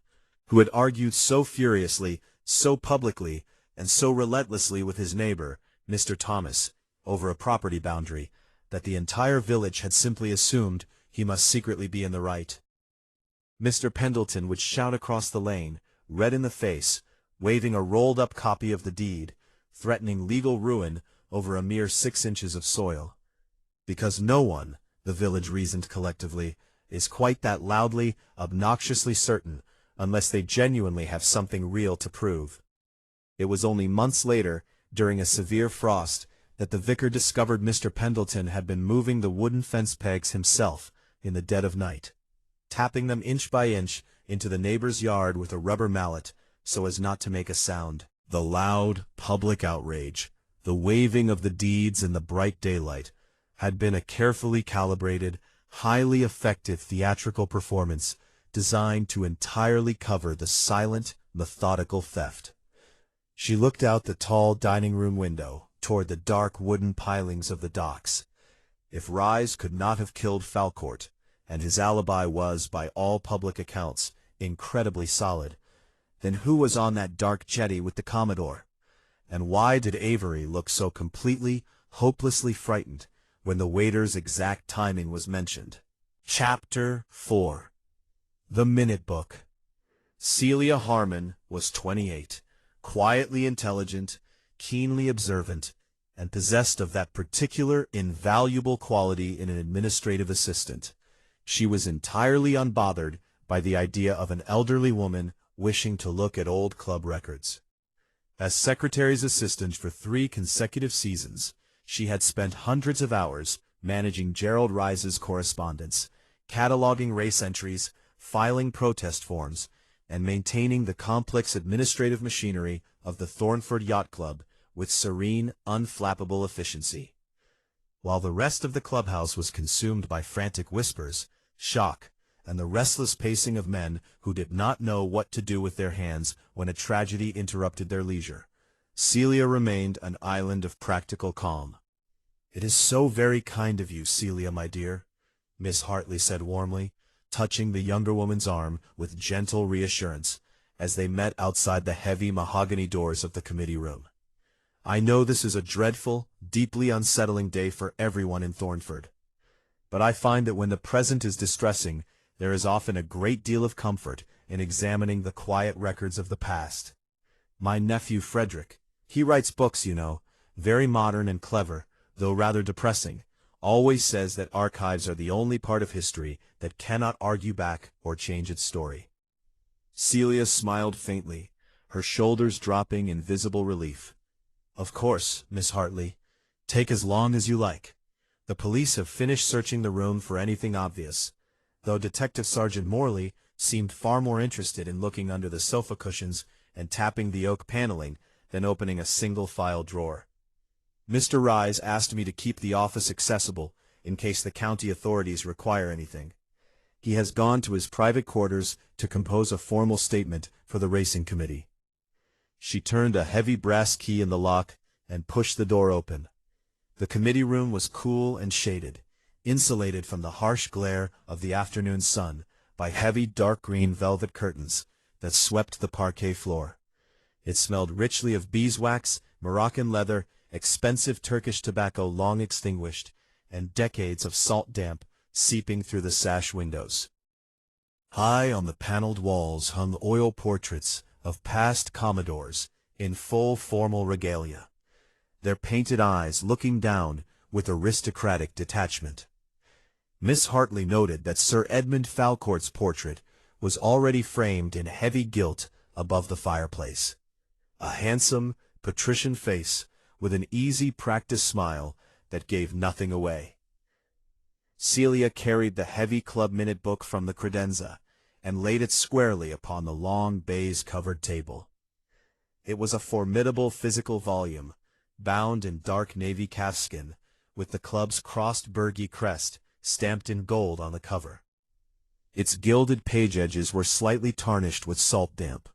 who had argued so furiously, so publicly, and so relentlessly with his neighbor, Mr. Thomas, over a property boundary, that the entire village had simply assumed he must secretly be in the right. Mr. Pendleton would shout across the lane, red in the face, waving a rolled-up copy of the deed, threatening legal ruin over a mere 6 inches of soil. Because no one, the village reasoned collectively, is quite that loudly, obnoxiously certain, unless they genuinely have something real to prove. It was only months later, during a severe frost, that the vicar discovered Mr. Pendleton had been moving the wooden fence pegs himself in the dead of night, tapping them inch by inch into the neighbor's yard with a rubber mallet so as not to make a sound. The loud, public outrage, the waving of the deeds in the bright daylight, had been a carefully calibrated, highly effective theatrical performance designed to entirely cover the silent, methodical theft. She looked out the tall dining-room window toward the dark wooden pilings of the docks. If Rise could not have killed Falcourt, and his alibi was, by all public accounts, incredibly solid, then who was on that dark jetty with the Commodore? And why did Avery look so completely, hopelessly frightened when the waiter's exact timing was mentioned? Chapter 4. The Minute Book. Celia Harmon was 28, quietly intelligent, keenly observant, and possessed of that particular invaluable quality in an administrative assistant, She was entirely unbothered by the idea of an elderly woman wishing to look at old club records. As secretary's assistant for 3 consecutive seasons, she had spent hundreds of hours managing Gerald Rice's correspondence, cataloging race entries, filing protest forms, and maintaining the complex administrative machinery of the Thornford Yacht Club with serene, unflappable efficiency. While the rest of the clubhouse was consumed by frantic whispers, shock, and the restless pacing of men who did not know what to do with their hands when a tragedy interrupted their leisure, Celia remained an island of practical calm. "It is so very kind of you, Celia, my dear," Miss Hartley said warmly, touching the younger woman's arm with gentle reassurance as they met outside the heavy mahogany doors of the committee room. "I know this is a dreadful, deeply unsettling day for everyone in Thornford. But I find that when the present is distressing, there is often a great deal of comfort in examining the quiet records of the past. My nephew Frederick, he writes books, you know, very modern and clever, though rather depressing, always says that archives are the only part of history that cannot argue back or change its story." Celia smiled faintly, her shoulders dropping in visible relief. "Of course, Miss Hartley. Take as long as you like. The police have finished searching the room for anything obvious, though Detective Sergeant Morley seemed far more interested in looking under the sofa cushions and tapping the oak paneling than opening a single file drawer. Mr. Rise asked me to keep the office accessible in case the county authorities require anything. He has gone to his private quarters to compose a formal statement for the racing committee." She turned a heavy brass key in the lock and pushed the door open. The committee room was cool and shaded, insulated from the harsh glare of the afternoon sun by heavy dark green velvet curtains that swept the parquet floor. It smelled richly of beeswax, Moroccan leather, expensive Turkish tobacco long extinguished, and decades of salt damp seeping through the sash windows. High on the paneled walls hung oil portraits of past Commodores in full formal regalia, their painted eyes looking down with aristocratic detachment. Miss Hartley noted that Sir Edmund Falcourt's portrait was already framed in heavy gilt above the fireplace. A handsome, patrician face with an easy, practiced smile that gave nothing away. Celia carried the heavy club minute book from the credenza and laid it squarely upon the long baize-covered table. It was a formidable physical volume, bound in dark navy calfskin, with the club's crossed Burgee crest stamped in gold on the cover. Its gilded page edges were slightly tarnished with salt damp.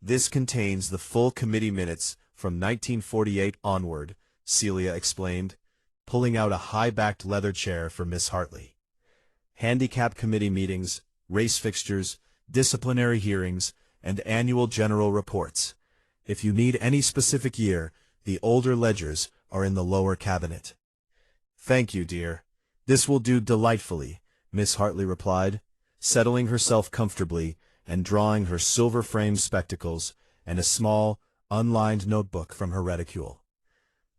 "This contains the full committee minutes from 1948 onward," Celia explained, pulling out a high-backed leather chair for Miss Hartley. "Handicap committee meetings, race fixtures, disciplinary hearings, and annual general reports. If you need any specific year, the older ledgers are in the lower cabinet." "Thank you, dear. This will do delightfully," Miss Hartley replied, settling herself comfortably and drawing her silver-framed spectacles and a small, unlined notebook from her reticule.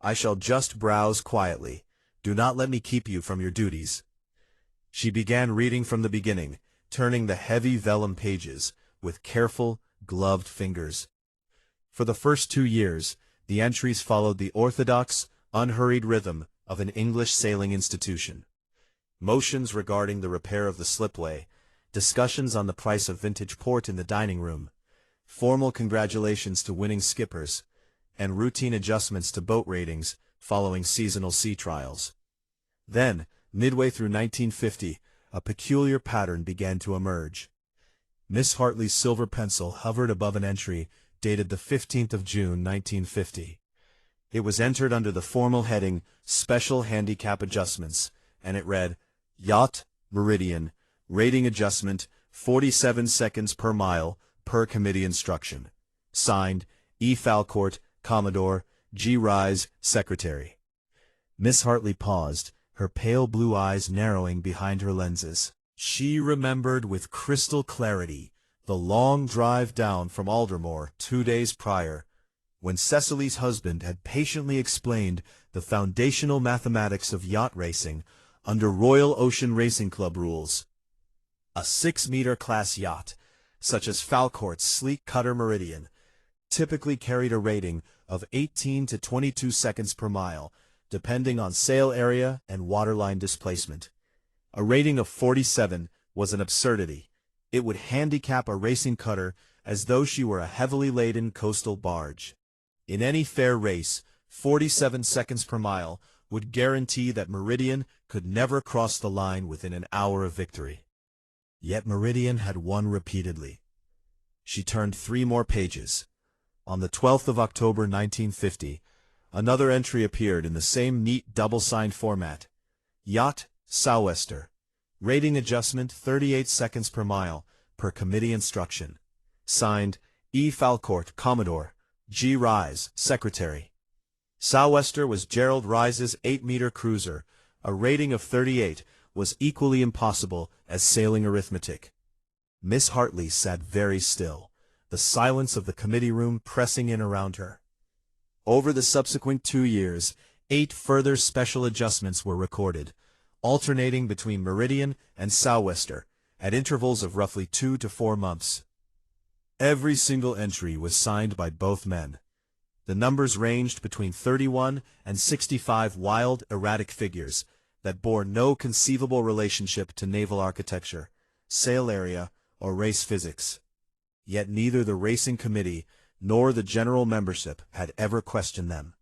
"I shall just browse quietly. Do not let me keep you from your duties." She began reading from the beginning, turning the heavy vellum pages with careful, gloved fingers. For the first 2 years, the entries followed the orthodox, unhurried rhythm of an English sailing institution. Motions regarding the repair of the slipway, discussions on the price of vintage port in the dining room, formal congratulations to winning skippers, and routine adjustments to boat ratings following seasonal sea trials. Then, midway through 1950, a peculiar pattern began to emerge. Miss Hartley's silver pencil hovered above an entry dated the 15th of June, 1950. It was entered under the formal heading, Special Handicap Adjustments, and it read, "Yacht, Meridian, rating adjustment, 47 seconds per mile, per committee instruction. Signed, E. Falcourt, Commodore, G. Rise, Secretary." Miss Hartley paused, her pale blue eyes narrowing behind her lenses. She remembered with crystal clarity the long drive down from Aldermore 2 days prior, when Cecily's husband had patiently explained the foundational mathematics of yacht racing under Royal Ocean Racing Club rules. A 6-meter class yacht, such as Falcourt's sleek cutter Meridian, typically carried a rating of 18 to 22 seconds per mile, depending on sail area and waterline displacement. A rating of 47 was an absurdity. It would handicap a racing cutter as though she were a heavily laden coastal barge. In any fair race, 47 seconds per mile would guarantee that Meridian could never cross the line within an hour of victory. Yet Meridian had won repeatedly. She turned 3 more pages. On the 12th of October 1950, another entry appeared in the same neat double-signed format. Yacht, Sou'wester. Rating adjustment 38 seconds per mile, per committee instruction. Signed, E. Falcourt, Commodore, G. Rise, Secretary. Sou'wester was Gerald Rise's 8-meter cruiser. A rating of 38 was equally impossible as sailing arithmetic. Miss Hartley sat very still, the silence of the committee room pressing in around her. Over the subsequent 2 years, 8 further special adjustments were recorded, alternating between Meridian and Sou'wester, at intervals of roughly 2 to 4 months. Every single entry was signed by both men. The numbers ranged between 31 and 65 wild, erratic figures that bore no conceivable relationship to naval architecture, sail area, or race physics. Yet neither the racing committee nor the general membership had ever questioned them,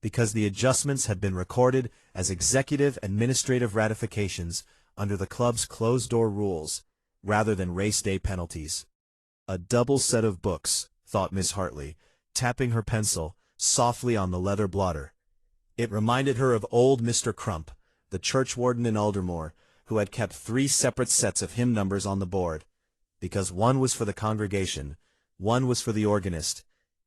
because the adjustments had been recorded as executive administrative ratifications under the club's closed-door rules, rather than race day penalties. A double set of books, thought Miss Hartley, tapping her pencil softly on the leather blotter. It reminded her of old Mr. Crump, the churchwarden in Aldermore, who had kept 3 separate sets of hymn numbers on the board, because one was for the congregation, one was for the organist,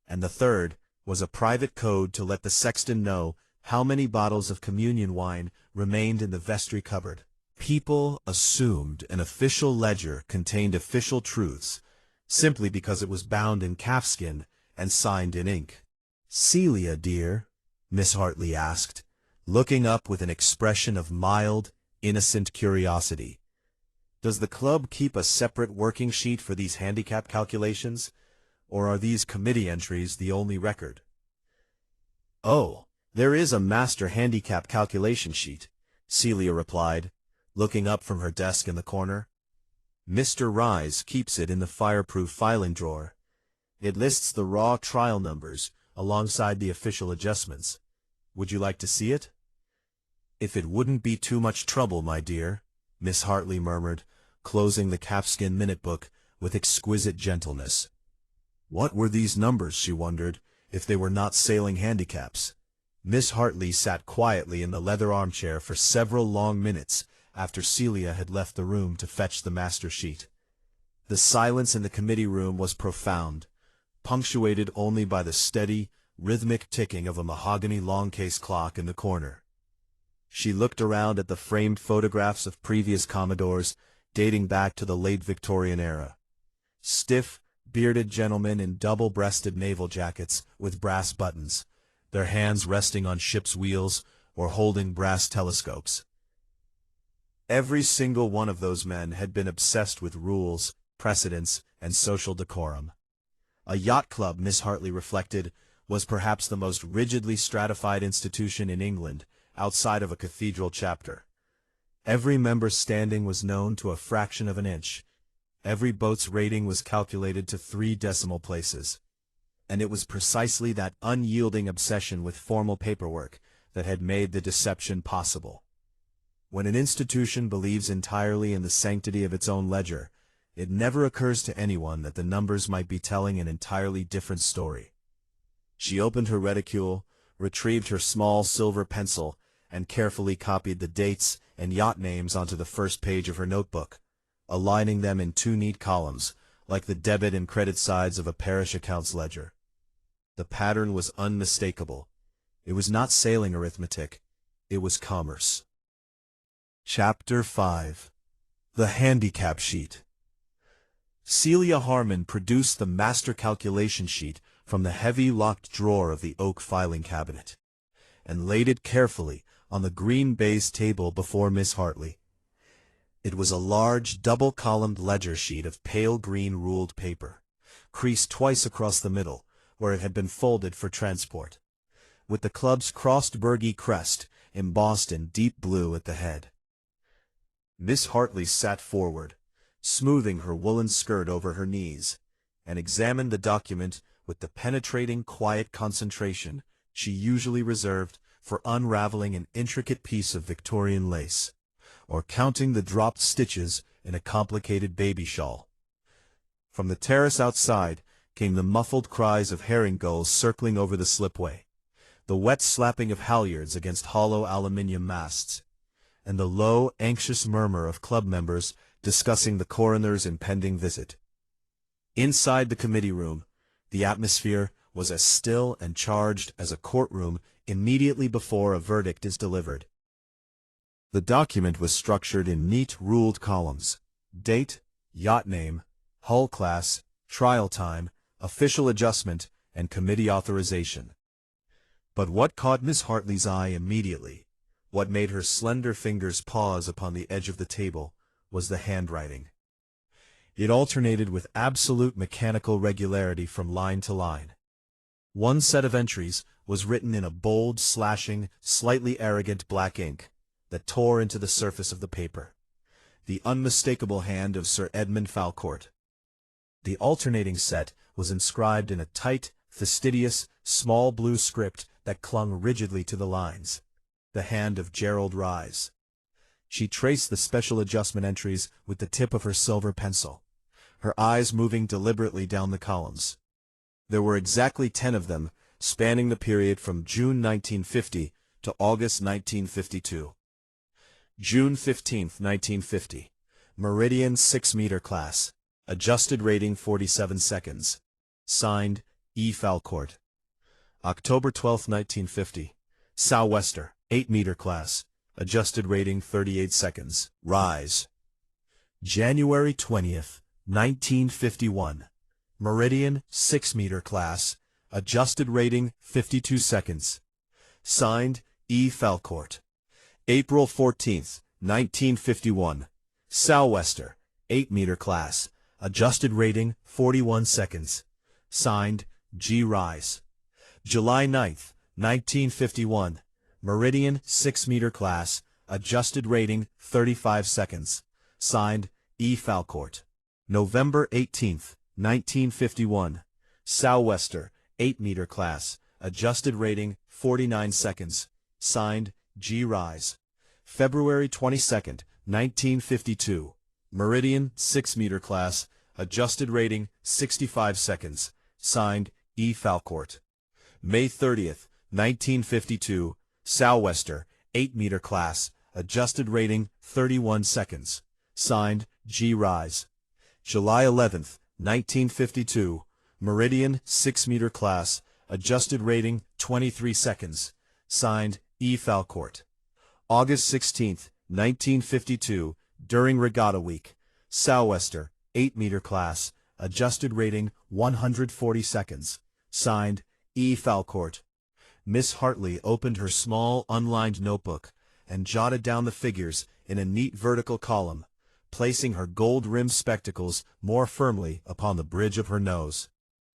and the third was a private code to let the sexton know how many bottles of communion wine remained in the vestry cupboard. People assumed an official ledger contained official truths, simply because it was bound in calfskin and signed in ink. "Celia, dear," Miss Hartley asked, looking up with an expression of mild, innocent curiosity, "does the club keep a separate working sheet for these handicap calculations, or are these committee entries the only record?" "Oh, there is a master handicap calculation sheet," Celia replied, looking up from her desk in the corner. "Mr. Rise keeps it in the fireproof filing drawer. It lists the raw trial numbers alongside the official adjustments. Would you like to see it?" "If it wouldn't be too much trouble, my dear," Miss Hartley murmured, closing the calfskin minute-book with exquisite gentleness. What were these numbers, she wondered, if they were not sailing handicaps? Miss Hartley sat quietly in the leather armchair for several long minutes after Celia had left the room to fetch the master sheet. The silence in the committee room was profound, punctuated only by the steady, rhythmic ticking of a mahogany long-case clock in the corner. She looked around at the framed photographs of previous Commodores dating back to the late Victorian era. Stiff, bearded gentlemen in double-breasted naval jackets with brass buttons, their hands resting on ship's wheels or holding brass telescopes. Every single one of those men had been obsessed with rules, precedence, and social decorum. A yacht club, Miss Hartley reflected, was perhaps the most rigidly stratified institution in England, outside of a cathedral chapter. Every member's standing was known to a fraction of an inch. Every boat's rating was calculated to 3 decimal places. And it was precisely that unyielding obsession with formal paperwork that had made the deception possible. When an institution believes entirely in the sanctity of its own ledger, it never occurs to anyone that the numbers might be telling an entirely different story. She opened her reticule, retrieved her small silver pencil, and carefully copied the dates and yacht names onto the first page of her notebook, aligning them in 2 neat columns, like the debit and credit sides of a parish accounts ledger. The pattern was unmistakable. It was not sailing arithmetic. It was commerce. Chapter 5. The Handicap Sheet. Celia Harmon produced the master calculation sheet from the heavy locked drawer of the oak filing cabinet, and laid it carefully on the green baize table before Miss Hartley. It was a large, double-columned ledger sheet of pale green ruled paper, creased twice across the middle, where it had been folded for transport, with the club's crossed burgee crest embossed in deep blue at the head. Miss Hartley sat forward, smoothing her woolen skirt over her knees, and examined the document with the penetrating, quiet concentration she usually reserved for unraveling an intricate piece of Victorian lace, or counting the dropped stitches in a complicated baby shawl. From the terrace outside came the muffled cries of herring gulls circling over the slipway, the wet slapping of halyards against hollow aluminium masts, and the low, anxious murmur of club members discussing the coroner's impending visit. Inside the committee room, the atmosphere was as still and charged as a courtroom immediately before a verdict is delivered. The document was structured in neat ruled columns: date, yacht name, hull class, trial time, official adjustment, and committee authorization. But what caught Miss Hartley's eye immediately, what made her slender fingers pause upon the edge of the table, was the handwriting. It alternated with absolute mechanical regularity from line to line. One set of entries was written in a bold, slashing, slightly arrogant black ink that tore into the surface of the paper, the unmistakable hand of Sir Edmund Falcourt. The alternating set was inscribed in a tight, fastidious, small blue script that clung rigidly to the lines, the hand of Gerald Rise. She traced the special adjustment entries with the tip of her silver pencil, her eyes moving deliberately down the columns. There were exactly 10 of them, spanning the period from June 1950 to August 1952. June 15, 1950. Meridian 6-meter class. Adjusted rating 47 seconds. Signed, E. Falcourt. October 12, 1950. Sou'wester, 8-meter class. Adjusted rating 38 seconds. Rise. January 20th, 1951. Meridian 6-meter class. Adjusted rating 52 seconds. Signed, E. Falcourt. April 14th, 1951. Sou'wester, 8-meter class. Adjusted rating 41 seconds. Signed, G. Rise. July 9th, 1951. Meridian 6-meter class. Adjusted rating 35 seconds. Signed, E. Falcourt. November 18th, 1951. Sou'wester, 8-meter class. Adjusted rating 49 seconds. Signed, G. Rise. February 22nd, 1952. Meridian 6-meter class. Adjusted rating 65 seconds. Signed, E. Falcourt. May 30th, 1952. Sou'wester, 8-meter class. Adjusted rating 31 seconds. Signed, G. Rise. July 11th, 1952. Meridian 6-meter class. Adjusted rating 23 seconds. Signed, E. Falcourt. August 16th, 1952. During Regatta Week. Sou'wester, 8-meter class. Adjusted rating 140 seconds. Signed, E. Falcourt. Miss Hartley opened her small, unlined notebook and jotted down the figures in a neat vertical column, placing her gold-rimmed spectacles more firmly upon the bridge of her nose.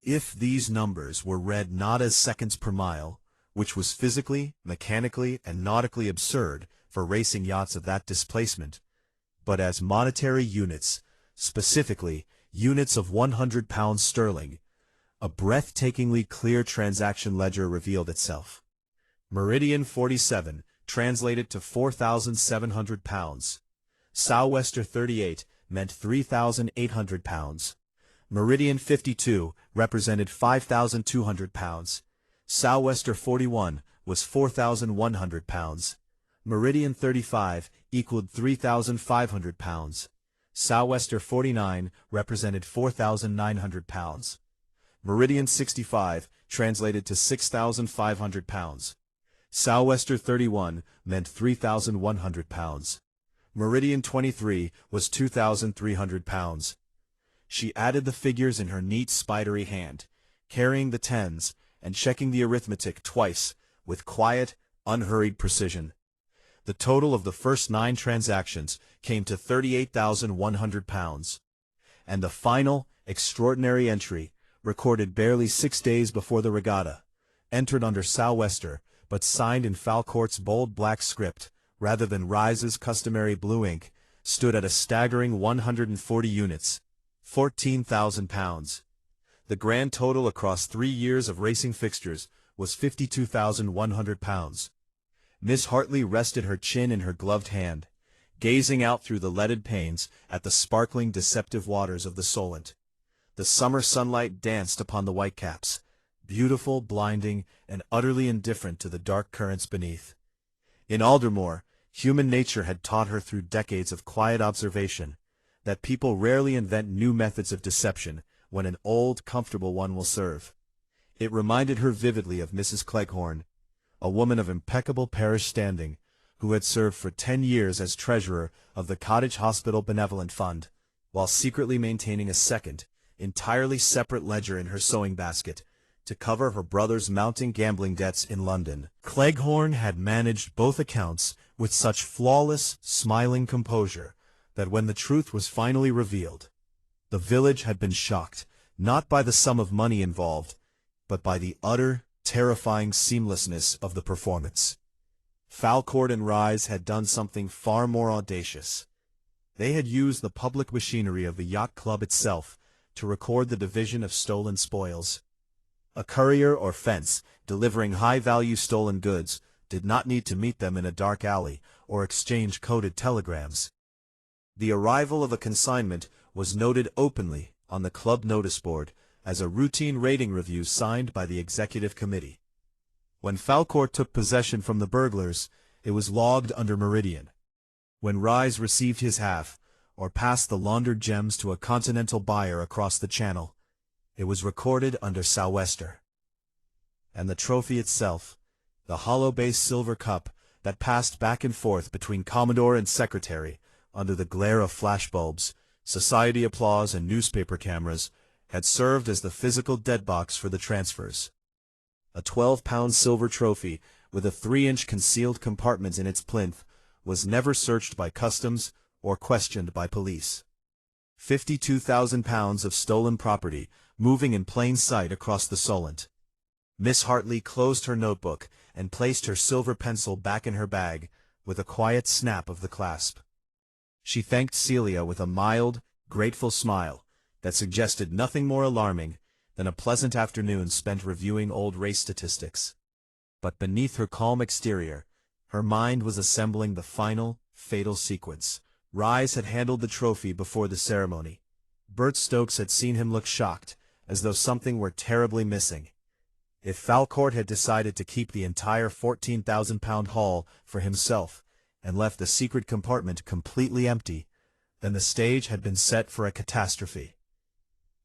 If these numbers were read not as seconds per mile, which was physically, mechanically, and nautically absurd for racing yachts of that displacement, but as monetary units, specifically units of 100 pounds sterling, a breathtakingly clear transaction ledger revealed itself. Meridian 47 translated to 4,700 pounds. Sou'wester 38 meant 3,800 pounds. Meridian 52 represented 5,200 pounds. Sou'wester 41 was 4,100 pounds. Meridian 35 equaled 3,500 pounds. Sou'wester 49 represented 4,900 pounds. Meridian 65 translated to 6,500 pounds. Sou'wester 31 meant 3,100 pounds. Meridian 23 was 2,300 pounds. She added the figures in her neat spidery hand, carrying the tens and checking the arithmetic twice with quiet, unhurried precision. The total of the first 9 transactions came to £38,100. And the final, extraordinary entry, recorded barely 6 days before the Regatta, entered under sou'wester, but signed in Falcourt's bold black script, rather than Rise's customary blue ink, stood at a staggering 140 units, £14,000. The grand total across 3 years of racing fixtures was £52,100. Miss Hartley rested her chin in her gloved hand, gazing out through the leaded panes at the sparkling, deceptive waters of the Solent. The summer sunlight danced upon the whitecaps, beautiful, blinding, and utterly indifferent to the dark currents beneath. In Aldermore, human nature had taught her through decades of quiet observation that people rarely invent new methods of deception when an old, comfortable one will serve. It reminded her vividly of Mrs. Cleghorn, a woman of impeccable parish standing, who had served for 10 years as treasurer of the Cottage Hospital Benevolent Fund, while secretly maintaining a second, entirely separate ledger in her sewing basket, to cover her brother's mounting gambling debts in London. Cleghorn had managed both accounts with such flawless, smiling composure that when the truth was finally revealed, the village had been shocked, not by the sum of money involved, but by the utter, terrifying seamlessness of the performance. Falcourt and Rise had done something far more audacious. They had used the public machinery of the yacht club itself to record the division of stolen spoils. A courier or fence delivering high-value stolen goods did not need to meet them in a dark alley or exchange coded telegrams. The arrival of a consignment was noted openly on the club notice board as a routine rating review signed by the executive committee. When Falcourt took possession from the burglars, it was logged under Meridian. When Rise received his half, or passed the laundered gems to a continental buyer across the channel, it was recorded under sou'wester. And the trophy itself, the hollow-base silver cup that passed back and forth between Commodore and secretary under the glare of flashbulbs, society applause, and newspaper cameras, had served as the physical deadbox for the transfers. A 12-pound silver trophy with a 3-inch concealed compartment in its plinth was never searched by customs or questioned by police. £52,000 of stolen property moving in plain sight across the Solent. Miss Hartley closed her notebook and placed her silver pencil back in her bag with a quiet snap of the clasp. She thanked Celia with a mild, grateful smile that suggested nothing more alarming than a pleasant afternoon spent reviewing old race statistics. But beneath her calm exterior, her mind was assembling the final, fatal sequence. Rise had handled the trophy before the ceremony. Bert Stokes had seen him look shocked, as though something were terribly missing. If Falcourt had decided to keep the entire £14,000 haul for himself and left the secret compartment completely empty, then the stage had been set for a catastrophe.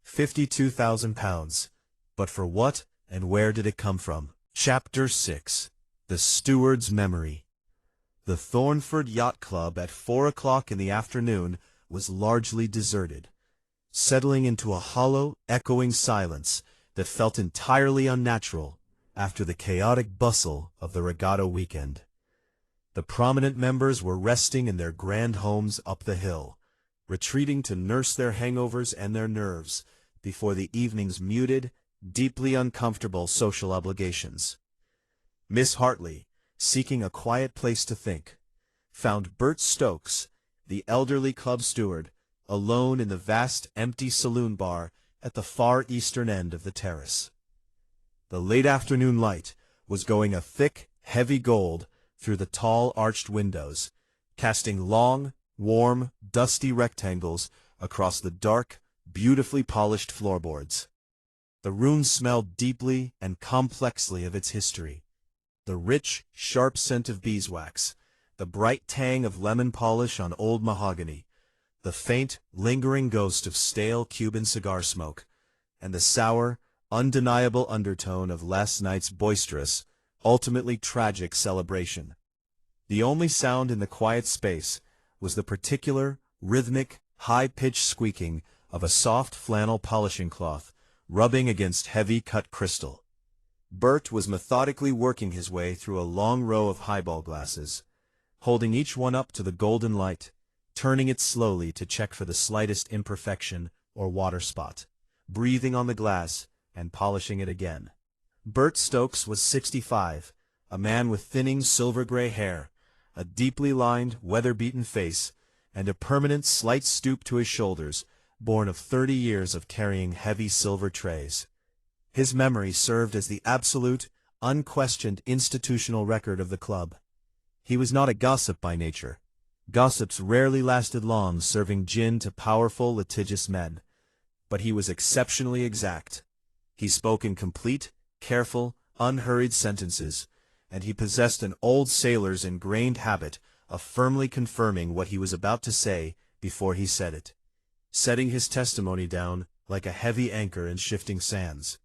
£52,000. But for what and where did it come from? Chapter 6. The Steward's Memory. The Thornford Yacht Club at 4 o'clock in the afternoon was largely deserted, settling into a hollow, echoing silence that felt entirely unnatural after the chaotic bustle of the Regatta weekend. The prominent members were resting in their grand homes up the hill, retreating to nurse their hangovers and their nerves before the evening's muted, deeply uncomfortable social obligations. Miss Hartley, seeking a quiet place to think, found Bert Stokes, the elderly club steward, alone in the vast empty saloon bar at the far eastern end of the terrace. The late afternoon light was going a thick, heavy gold through the tall arched windows, casting long, warm, dusty rectangles across the dark, beautifully polished floorboards. The room smelled deeply and complexly of its history. The rich, sharp scent of beeswax, the bright tang of lemon polish on old mahogany, the faint, lingering ghost of stale Cuban cigar smoke, and the sour, undeniable undertone of last night's boisterous, ultimately tragic celebration. The only sound in the quiet space was the particular, rhythmic, high-pitched squeaking of a soft flannel polishing cloth rubbing against heavy cut crystal. Bert was methodically working his way through a long row of highball glasses, holding each one up to the golden light, turning it slowly to check for the slightest imperfection or water spot, breathing on the glass and polishing it again. Bert Stokes was 65, a man with thinning silver-gray hair, a deeply lined, weather-beaten face, and a permanent slight stoop to his shoulders, born of 30 years of carrying heavy silver trays. His memory served as the absolute, unquestioned institutional record of the club. He was not a gossip by nature. Gossips rarely lasted long, serving gin to powerful, litigious men. But he was exceptionally exact. He spoke in complete, careful, unhurried sentences, and he possessed an old sailor's ingrained habit of firmly confirming what he was about to say before he said it, setting his testimony down like a heavy anchor in shifting sands.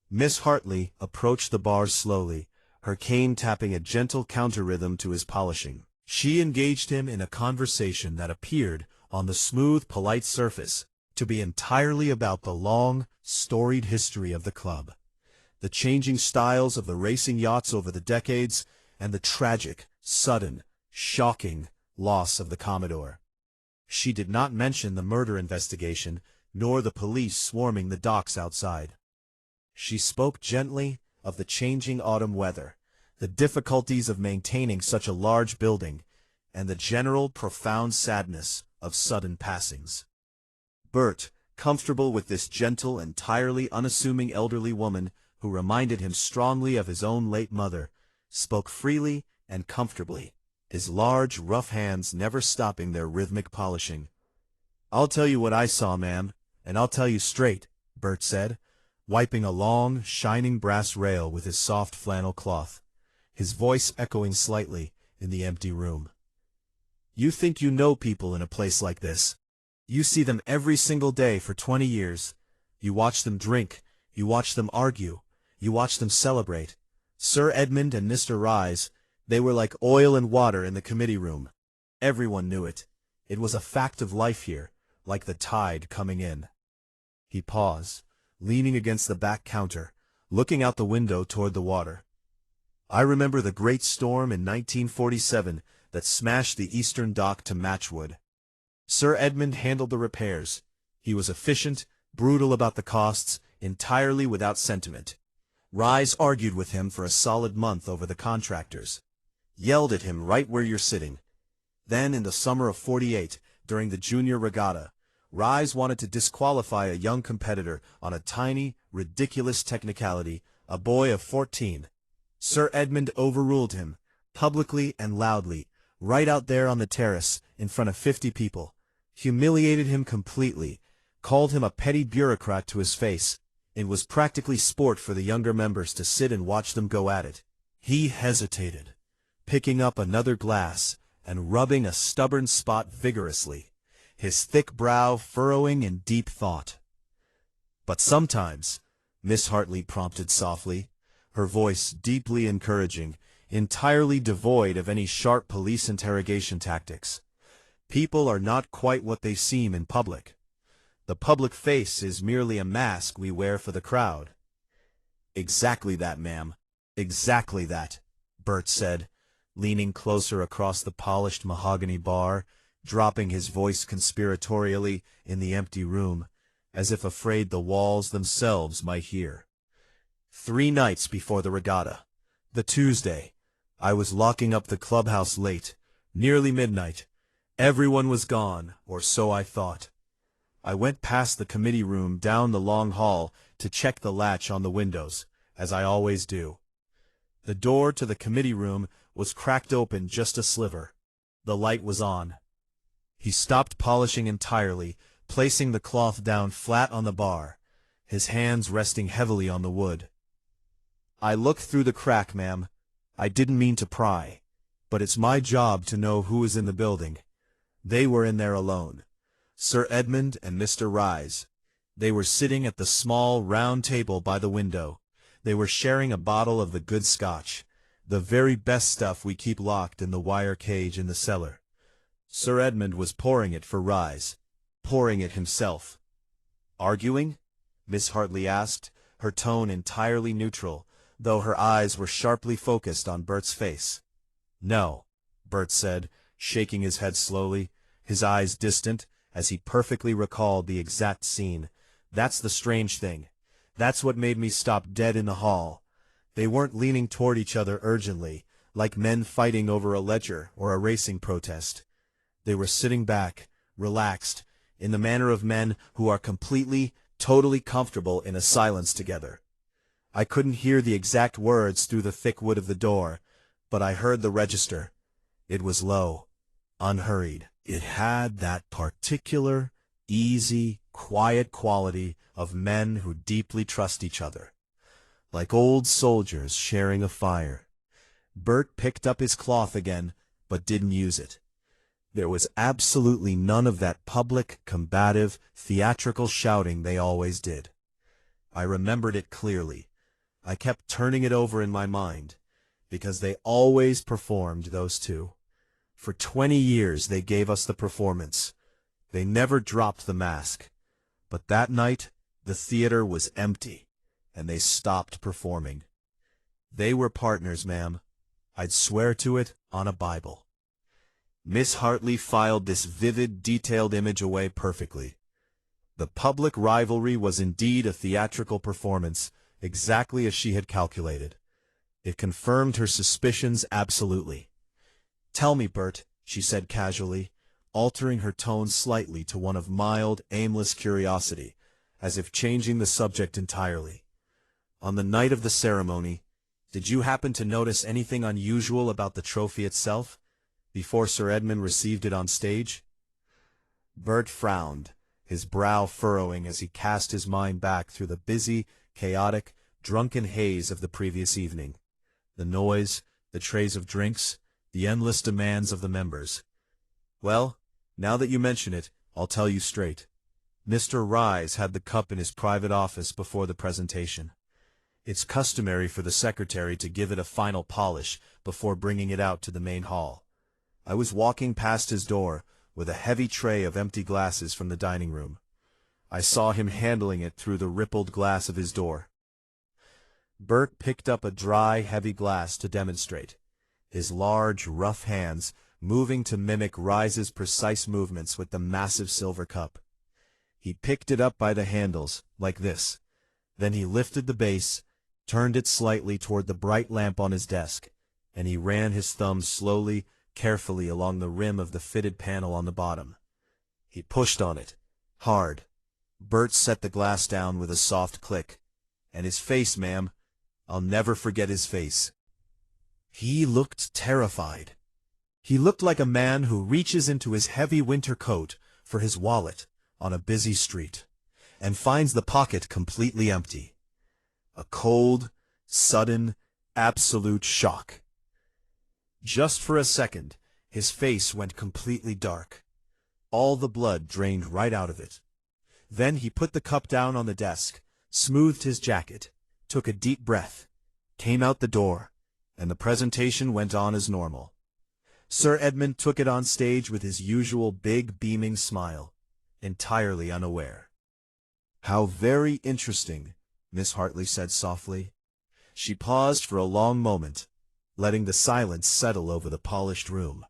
Miss Hartley approached the bar slowly, her cane tapping a gentle counter-rhythm to his polishing. She engaged him in a conversation that appeared, on the smooth, polite surface, to be entirely about the long, storied history of the club, the changing styles of the racing yachts over the decades, and the tragic, sudden, shocking loss of the Commodore. She did not mention the murder investigation, nor the police swarming the docks outside. She spoke gently of the changing autumn weather, the difficulties of maintaining such a large building, and the general profound sadness of sudden passings. Bert, comfortable with this gentle, entirely unassuming elderly woman who reminded him strongly of his own late mother, spoke freely and comfortably, his large, rough hands never stopping their rhythmic polishing. "I'll tell you what I saw, ma'am, and I'll tell you straight," Bert said, wiping a long, shining brass rail with his soft flannel cloth, his voice echoing slightly in the empty room. "You think you know people in a place like this. You see them every single day for 20 years. You watch them drink, you watch them argue, you watch them celebrate. Sir Edmund and Mr. Rise, they were like oil and water in the committee room. Everyone knew it. It was a fact of life here, like the tide coming in." He paused, leaning against the back counter, looking out the window toward the water. "I remember the great storm in 1947 that smashed the eastern dock to matchwood. Sir Edmund handled the repairs. He was efficient, brutal about the costs, entirely without sentiment. Rise argued with him for a solid month over the contractors. Yelled at him right where you're sitting. Then in the summer of '48, during the junior regatta, Rise wanted to disqualify a young competitor on a tiny, ridiculous technicality, a boy of 14. Sir Edmund overruled him, publicly and loudly, right out there on the terrace, in front of 50 people, humiliated him completely, called him a petty bureaucrat to his face. It was practically sport for the younger members to sit and watch them go at it. He hesitated, picking up another glass and rubbing a stubborn spot vigorously, his thick brow furrowing in deep thought. "But sometimes," Miss Hartley prompted softly, her voice deeply encouraging, entirely devoid of any sharp police interrogation tactics, "people are not quite what they seem in public. The public face is merely a mask we wear for the crowd." "Exactly that, ma'am. Exactly that," Bert said, leaning closer across the polished mahogany bar, dropping his voice conspiratorially in the empty room, as if afraid the walls themselves might hear. 3 nights before the regatta, the Tuesday, I was locking up the clubhouse late, nearly midnight. Everyone was gone, or so I thought. I went past the committee room down the long hall to check the latch on the windows, as I always do. The door to the committee room was cracked open just a sliver. The light was on. He stopped polishing entirely, placing the cloth down flat on the bar, his hands resting heavily on the wood. "I looked through the crack, ma'am. I didn't mean to pry, but it's my job to know who is in the building. They were in there alone. Sir Edmund and Mr. Rise. They were sitting at the small, round table by the window. They were sharing a bottle of the good Scotch, the very best stuff we keep locked in the wire cage in the cellar. Sir Edmund was pouring it for Rise, pouring it himself." "Arguing?" Miss Hartley asked, her tone entirely neutral, though her eyes were sharply focused on Bert's face. "No," Bert said, shaking his head slowly, his eyes distant, as he perfectly recalled the exact scene. "That's the strange thing. That's what made me stop dead in the hall. They weren't leaning toward each other urgently, like men fighting over a ledger or a racing protest. They were sitting back, relaxed, in the manner of men who are completely, totally comfortable in a silence together. I couldn't hear the exact words through the thick wood of the door, but I heard the register. It was low, unhurried. It had that particular, easy, quiet quality of men who deeply trust each other, like old soldiers sharing a fire." Bert picked up his cloth again, but didn't use it. There was absolutely none of that public, combative, theatrical shouting they always did. I remembered it clearly. I kept turning it over in my mind, because they always performed, those two. For 20 years they gave us the performance. They never dropped the mask. But that night, the theater was empty, and they stopped performing. They were partners, ma'am. I'd swear to it on a Bible. Miss Hartley filed this vivid, detailed image away perfectly. The public rivalry was indeed a theatrical performance, exactly as she had calculated. It confirmed her suspicions absolutely. "Tell me, Bert," she said casually, altering her tone slightly to one of mild, aimless curiosity, as if changing the subject entirely. "On the night of the ceremony, did you happen to notice anything unusual about the trophy itself, before Sir Edmund received it on stage?" Bert frowned, his brow furrowing as he cast his mind back through the busy, chaotic, drunken haze of the previous evening. The noise, the trays of drinks, the endless demands of the members. "Well, now that you mention it, I'll tell you straight. Mr. Rise had the cup in his private office before the presentation. It's customary for the secretary to give it a final polish before bringing it out to the main hall. I was walking past his door with a heavy tray of empty glasses from the dining room. I saw him handling it through the rippled glass of his door." Bert picked up a dry, heavy glass to demonstrate, his large, rough hands moving to mimic Rise's precise movements with the massive silver cup. He picked it up by the handles, like this. Then he lifted the base, turned it slightly toward the bright lamp on his desk, and he ran his thumb slowly, carefully along the rim of the fitted panel on the bottom. He pushed on it, hard. Bert set the glass down with a soft click. And his face, ma'am, I'll never forget his face. He looked terrified. He looked like a man who reaches into his heavy winter coat for his wallet on a busy street, and finds the pocket completely empty. A cold, sudden, absolute shock. Just for a second, his face went completely dark. All the blood drained right out of it. Then he put the cup down on the desk, smoothed his jacket, took a deep breath, came out the door, and the presentation went on as normal. Sir Edmund took it on stage with his usual big, beaming smile, entirely unaware. "How very interesting," Miss Hartley said softly. She paused for a long moment, letting the silence settle over the polished room,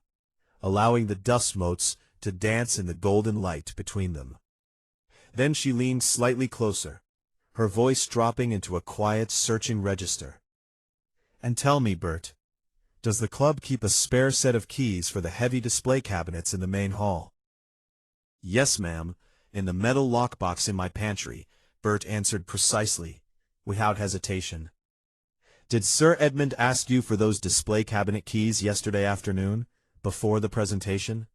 allowing the dust motes to dance in the golden light between them. Then she leaned slightly closer, her voice dropping into a quiet, searching register. "And tell me, Bert, does the club keep a spare set of keys for the heavy display cabinets in the main hall?" "Yes, ma'am, in the metal lockbox in my pantry," Bert answered precisely, without hesitation. "Did Sir Edmund ask you for those display cabinet keys yesterday afternoon, before the presentation?"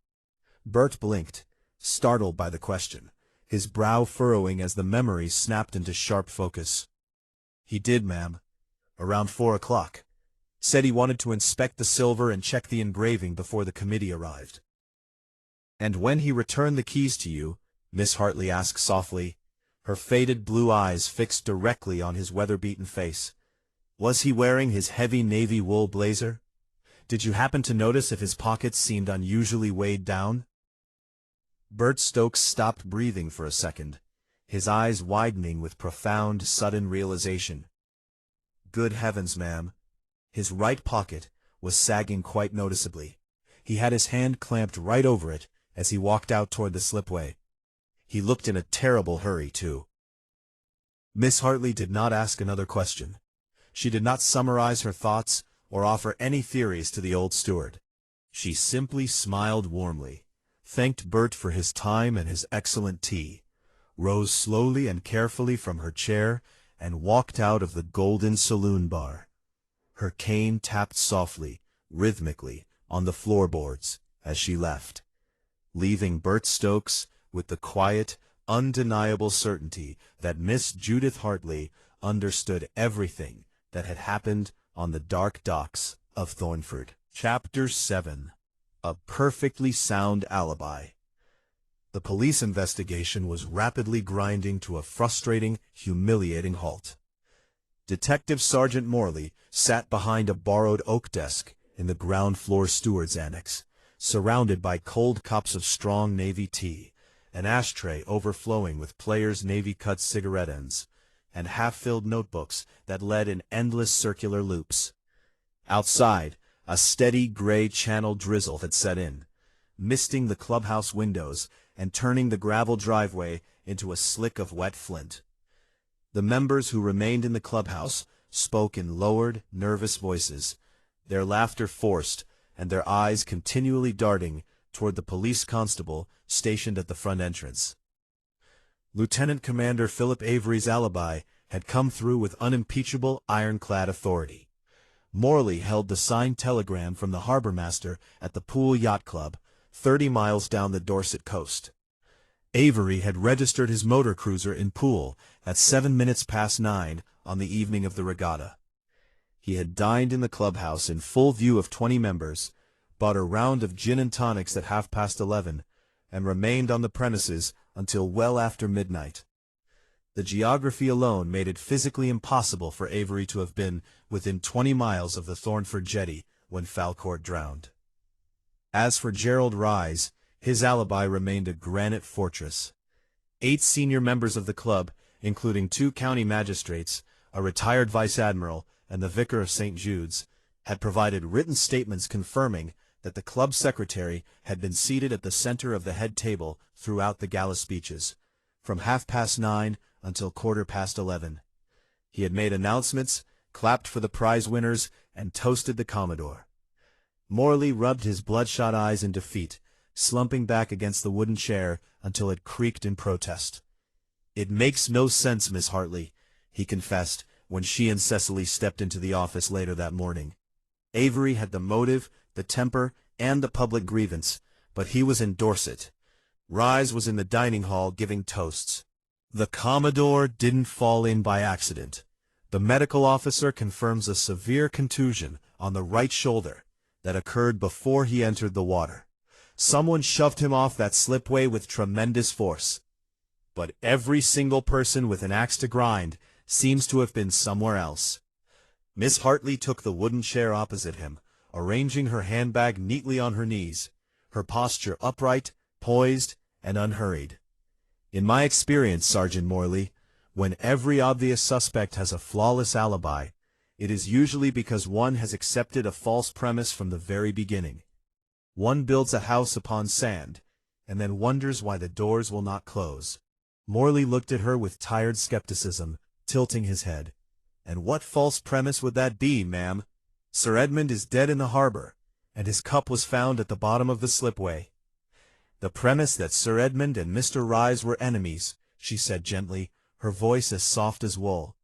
Bert blinked, startled by the question, his brow furrowing as the memory snapped into sharp focus. "He did, ma'am. Around 4 o'clock. Said he wanted to inspect the silver and check the engraving before the committee arrived." "And when he returned the keys to you," Miss Hartley asked softly, her faded blue eyes fixed directly on his weather-beaten face, "was he wearing his heavy navy wool blazer? Did you happen to notice if his pockets seemed unusually weighed down?" Bert Stokes stopped breathing for a second, his eyes widening with profound, sudden realization. Good heavens, ma'am. His right pocket was sagging quite noticeably. He had his hand clamped right over it as he walked out toward the slipway. He looked in a terrible hurry, too. Miss Hartley did not ask another question. She did not summarize her thoughts or offer any theories to the old steward. She simply smiled warmly, thanked Bert for his time and his excellent tea, rose slowly and carefully from her chair, and walked out of the golden saloon bar. Her cane tapped softly, rhythmically, on the floorboards as she left, leaving Bert Stokes with the quiet, undeniable certainty that Miss Judith Hartley understood everything that had happened on the dark docks of Thornford. Chapter 7. A perfectly sound alibi. The police investigation was rapidly grinding to a frustrating, humiliating halt. Detective Sergeant Morley sat behind a borrowed oak desk in the ground-floor steward's annex, surrounded by cold cups of strong Navy tea, an ashtray overflowing with Players' Navy-cut cigarette ends, and half-filled notebooks that led in endless circular loops. Outside, a steady gray Channel drizzle had set in, misting the clubhouse windows and turning the gravel driveway into a slick of wet flint. The members who remained in the clubhouse spoke in lowered, nervous voices, their laughter forced and their eyes continually darting toward the police constable stationed at the front entrance. Lieutenant Commander Philip Avery's alibi had come through with unimpeachable, ironclad authority. Morley held the signed telegram from the harbormaster at the Pool Yacht Club, 30 miles down the Dorset coast. Avery had registered his motor cruiser in Poole at 9:07 on the evening of the regatta. He had dined in the clubhouse in full view of 20 members, bought a round of gin and tonics at 11:30, and remained on the premises until well after midnight. The geography alone made it physically impossible for Avery to have been within 20 miles of the Thornford jetty when Falcourt drowned. As for Gerald Rise, his alibi remained a granite fortress. 8 senior members of the club, including 2 county magistrates, a retired vice admiral, and the vicar of St. Jude's, had provided written statements confirming that the club secretary had been seated at the center of the head table throughout the gala speeches, from 9:30 until 11:15. He had made announcements, clapped for the prize winners, and toasted the Commodore. Morley rubbed his bloodshot eyes in defeat, slumping back against the wooden chair until it creaked in protest. "It makes no sense, Miss Hartley," he confessed when she and Cecily stepped into the office later that morning. Avery had the motive, the temper, and the public grievance, but he was in Dorset. Rise was in the dining hall giving toasts. The Commodore didn't fall in by accident. The medical officer confirms a severe contusion on the right shoulder that occurred before he entered the water. Someone shoved him off that slipway with tremendous force. But every single person with an axe to grind seems to have been somewhere else. Miss Hartley took the wooden chair opposite him, arranging her handbag neatly on her knees, her posture upright, poised, and unhurried. "In my experience, Sergeant Morley, when every obvious suspect has a flawless alibi, it is usually because one has accepted a false premise from the very beginning. One builds a house upon sand, and then wonders why the doors will not close." Morley looked at her with tired skepticism, tilting his head. "And what false premise would that be, ma'am? Sir Edmund is dead in the harbor, and his cup was found at the bottom of the slipway." "The premise that Sir Edmund and Mr. Rise were enemies," she said gently, her voice as soft as wool.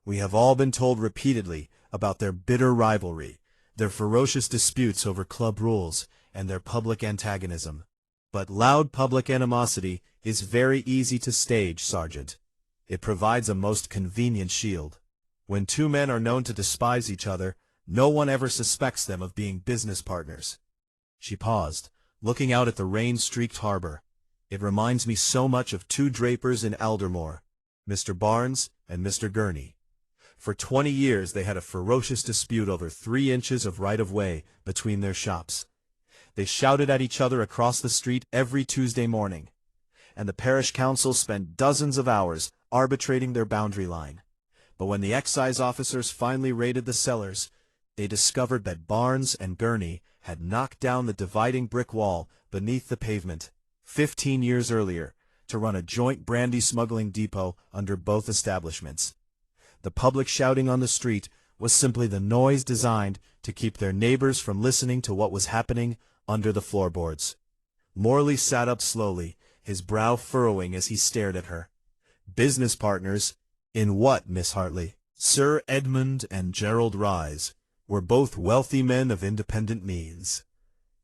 "We have all been told repeatedly about their bitter rivalry, their ferocious disputes over club rules, and their public antagonism. But loud public animosity is very easy to stage, Sergeant. It provides a most convenient shield. When 2 men are known to despise each other, no one ever suspects them of being business partners." She paused, looking out at the rain-streaked harbor. "It reminds me so much of 2 drapers in Aldermore, Mr. Barnes and Mr. Gurney. For 20 years they had a ferocious dispute over 3 inches of right-of-way between their shops. They shouted at each other across the street every Tuesday morning, and the parish council spent dozens of hours arbitrating their boundary line. But when the excise officers finally raided the cellars, they discovered that Barnes and Gurney had knocked down the dividing brick wall beneath the pavement 15 years earlier to run a joint brandy smuggling depot under both establishments. The public shouting on the street was simply the noise designed to keep their neighbors from listening to what was happening under the floorboards. Morley sat up slowly, his brow furrowing as he stared at her. Business partners? In what, Miss Hartley? Sir Edmund and Gerald Rise were both wealthy men of independent means.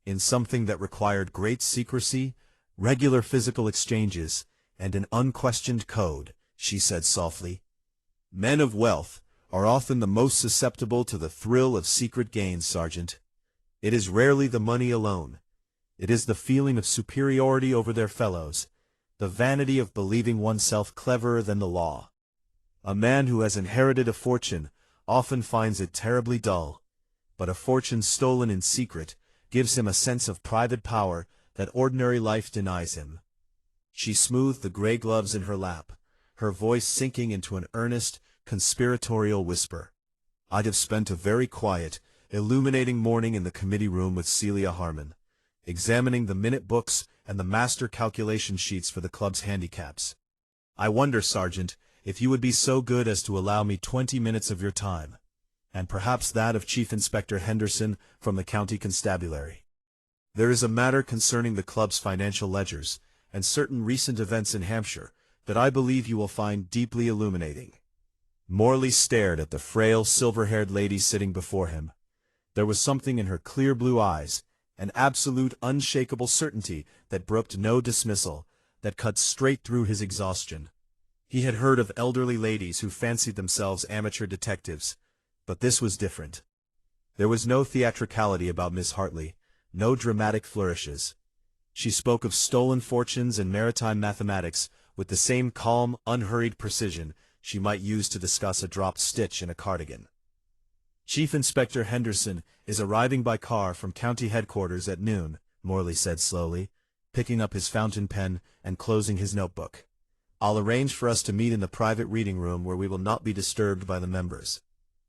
In something that required great secrecy, regular physical exchanges, and an unquestioned code, she said softly. Men of wealth are often the most susceptible to the thrill of secret gains, Sergeant. It is rarely the money alone. It is the feeling of superiority over their fellows, the vanity of believing oneself cleverer than the law. A man who has inherited a fortune often finds it terribly dull, but a fortune stolen in secret gives him a sense of private power that ordinary life denies him. She smoothed the gray gloves in her lap, her voice sinking into an earnest, conspiratorial whisper. I'd have spent a very quiet, illuminating morning in the committee room with Celia Harmon, examining the minute books and the master calculation sheets for the club's handicaps. I wonder, Sergeant, if you would be so good as to allow me 20 minutes of your time, and perhaps that of Chief Inspector Henderson from the County Constabulary. There is a matter concerning the club's financial ledgers and certain recent events in Hampshire that I believe you will find deeply illuminating. Morley stared at the frail, silver-haired lady sitting before him. There was something in her clear blue eyes, an absolute, unshakable certainty that brooked no dismissal, that cut straight through his exhaustion. He had heard of elderly ladies who fancied themselves amateur detectives, but this was different. There was no theatricality about Miss Hartley, no dramatic flourishes. She spoke of stolen fortunes and maritime mathematics with the same calm, unhurried precision she might use to discuss a dropped stitch in a cardigan. Chief Inspector Henderson is arriving by car from county headquarters at noon, Morley said slowly, picking up his fountain pen and closing his notebook. I'll arrange for us to meet in the private reading room where we will not be disturbed by the members.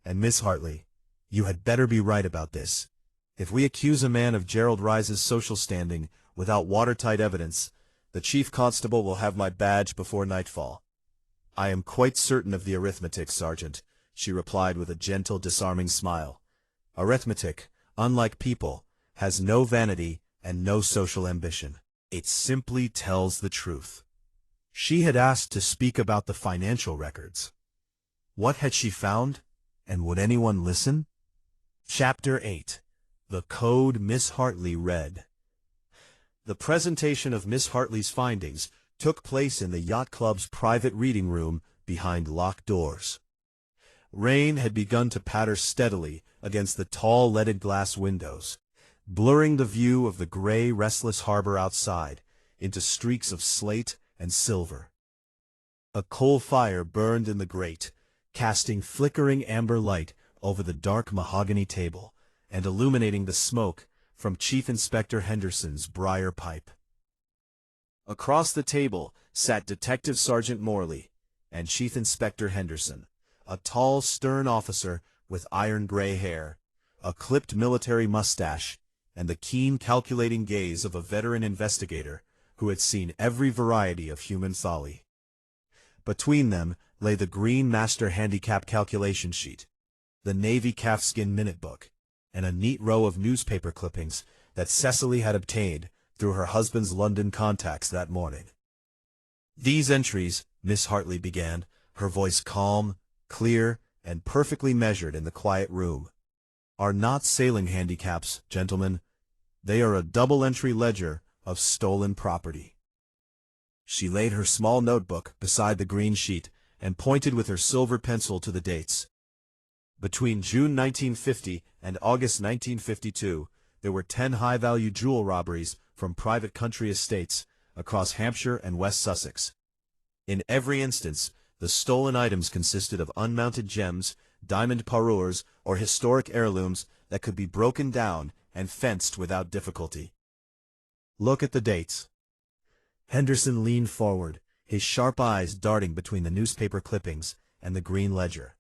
And Miss Hartley, you had better be right about this. If we accuse a man of Gerald Rise's social standing without watertight evidence, the chief constable will have my badge before nightfall. I am quite certain of the arithmetic, Sergeant, she replied with a gentle, disarming smile. Arithmetic, unlike people, has no vanity and no social ambition. It simply tells the truth. She had asked to speak about the financial records. What had she found, and would anyone listen? Chapter 8. The Code Miss Hartley Read. The presentation of Miss Hartley's findings took place in the yacht club's private reading room behind locked doors. Rain had begun to patter steadily against the tall leaded glass windows, blurring the view of the gray, restless harbor outside into streaks of slate and silver. A coal fire burned in the grate, casting flickering amber light over the dark mahogany table and illuminating the smoke from Chief Inspector Henderson's briar pipe. Across the table sat Detective Sergeant Morley and Chief Inspector Henderson, a tall, stern officer with iron-gray hair, a clipped military mustache, and the keen, calculating gaze of a veteran investigator who had seen every variety of human folly. Between them lay the green master handicap calculation sheet, the navy calfskin minute book, and a neat row of newspaper clippings that Cecily had obtained through her husband's London contacts that morning. These entries, Miss Hartley began, her voice calm, clear, and perfectly measured in the quiet room, are not sailing handicaps, gentlemen. They are a double-entry ledger of stolen property. She laid her small notebook beside the green sheet and pointed with her silver pencil to the dates. Between June 1950 and August 1952, there were 10 high-value jewel robberies from private country estates across Hampshire and West Sussex. In every instance, the stolen items consisted of unmounted gems, diamond parures, or historic heirlooms that could be broken down and fenced without difficulty. Look at the dates. Henderson leaned forward, his sharp eyes darting between the newspaper clippings and the green ledger,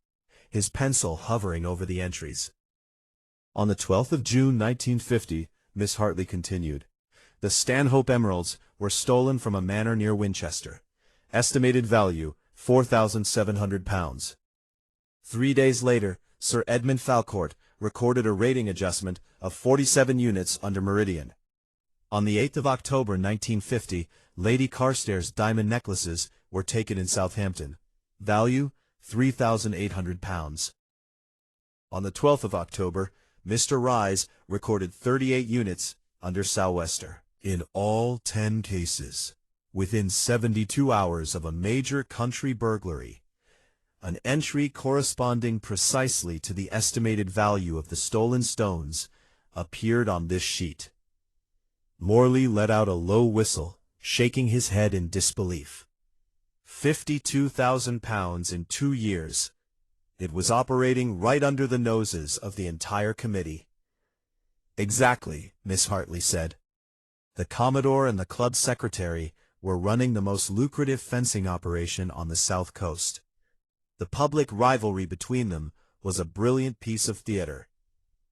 his pencil hovering over the entries. On the 12th of June 1950, Miss Hartley continued, the Stanhope emeralds were stolen from a manor near Winchester. Estimated value, £4,700. 3 days later, Sir Edmund Falcourt recorded a rating adjustment of 47 units under meridian. On the 8th of October 1950, Lady Carstairs' diamond necklaces were taken in Southampton. Value, £3,800. On the 12th of October, Mr. Rise recorded 38 units under sou'wester. In all 10 cases, within 72 hours of a major country burglary, an entry corresponding precisely to the estimated value of the stolen stones appeared on this sheet. Morley let out a low whistle, shaking his head in disbelief. £52,000 in 2 years. It was operating right under the noses of the entire committee. Exactly, Miss Hartley said. The Commodore and the club secretary were running the most lucrative fencing operation on the South Coast. The public rivalry between them was a brilliant piece of theater.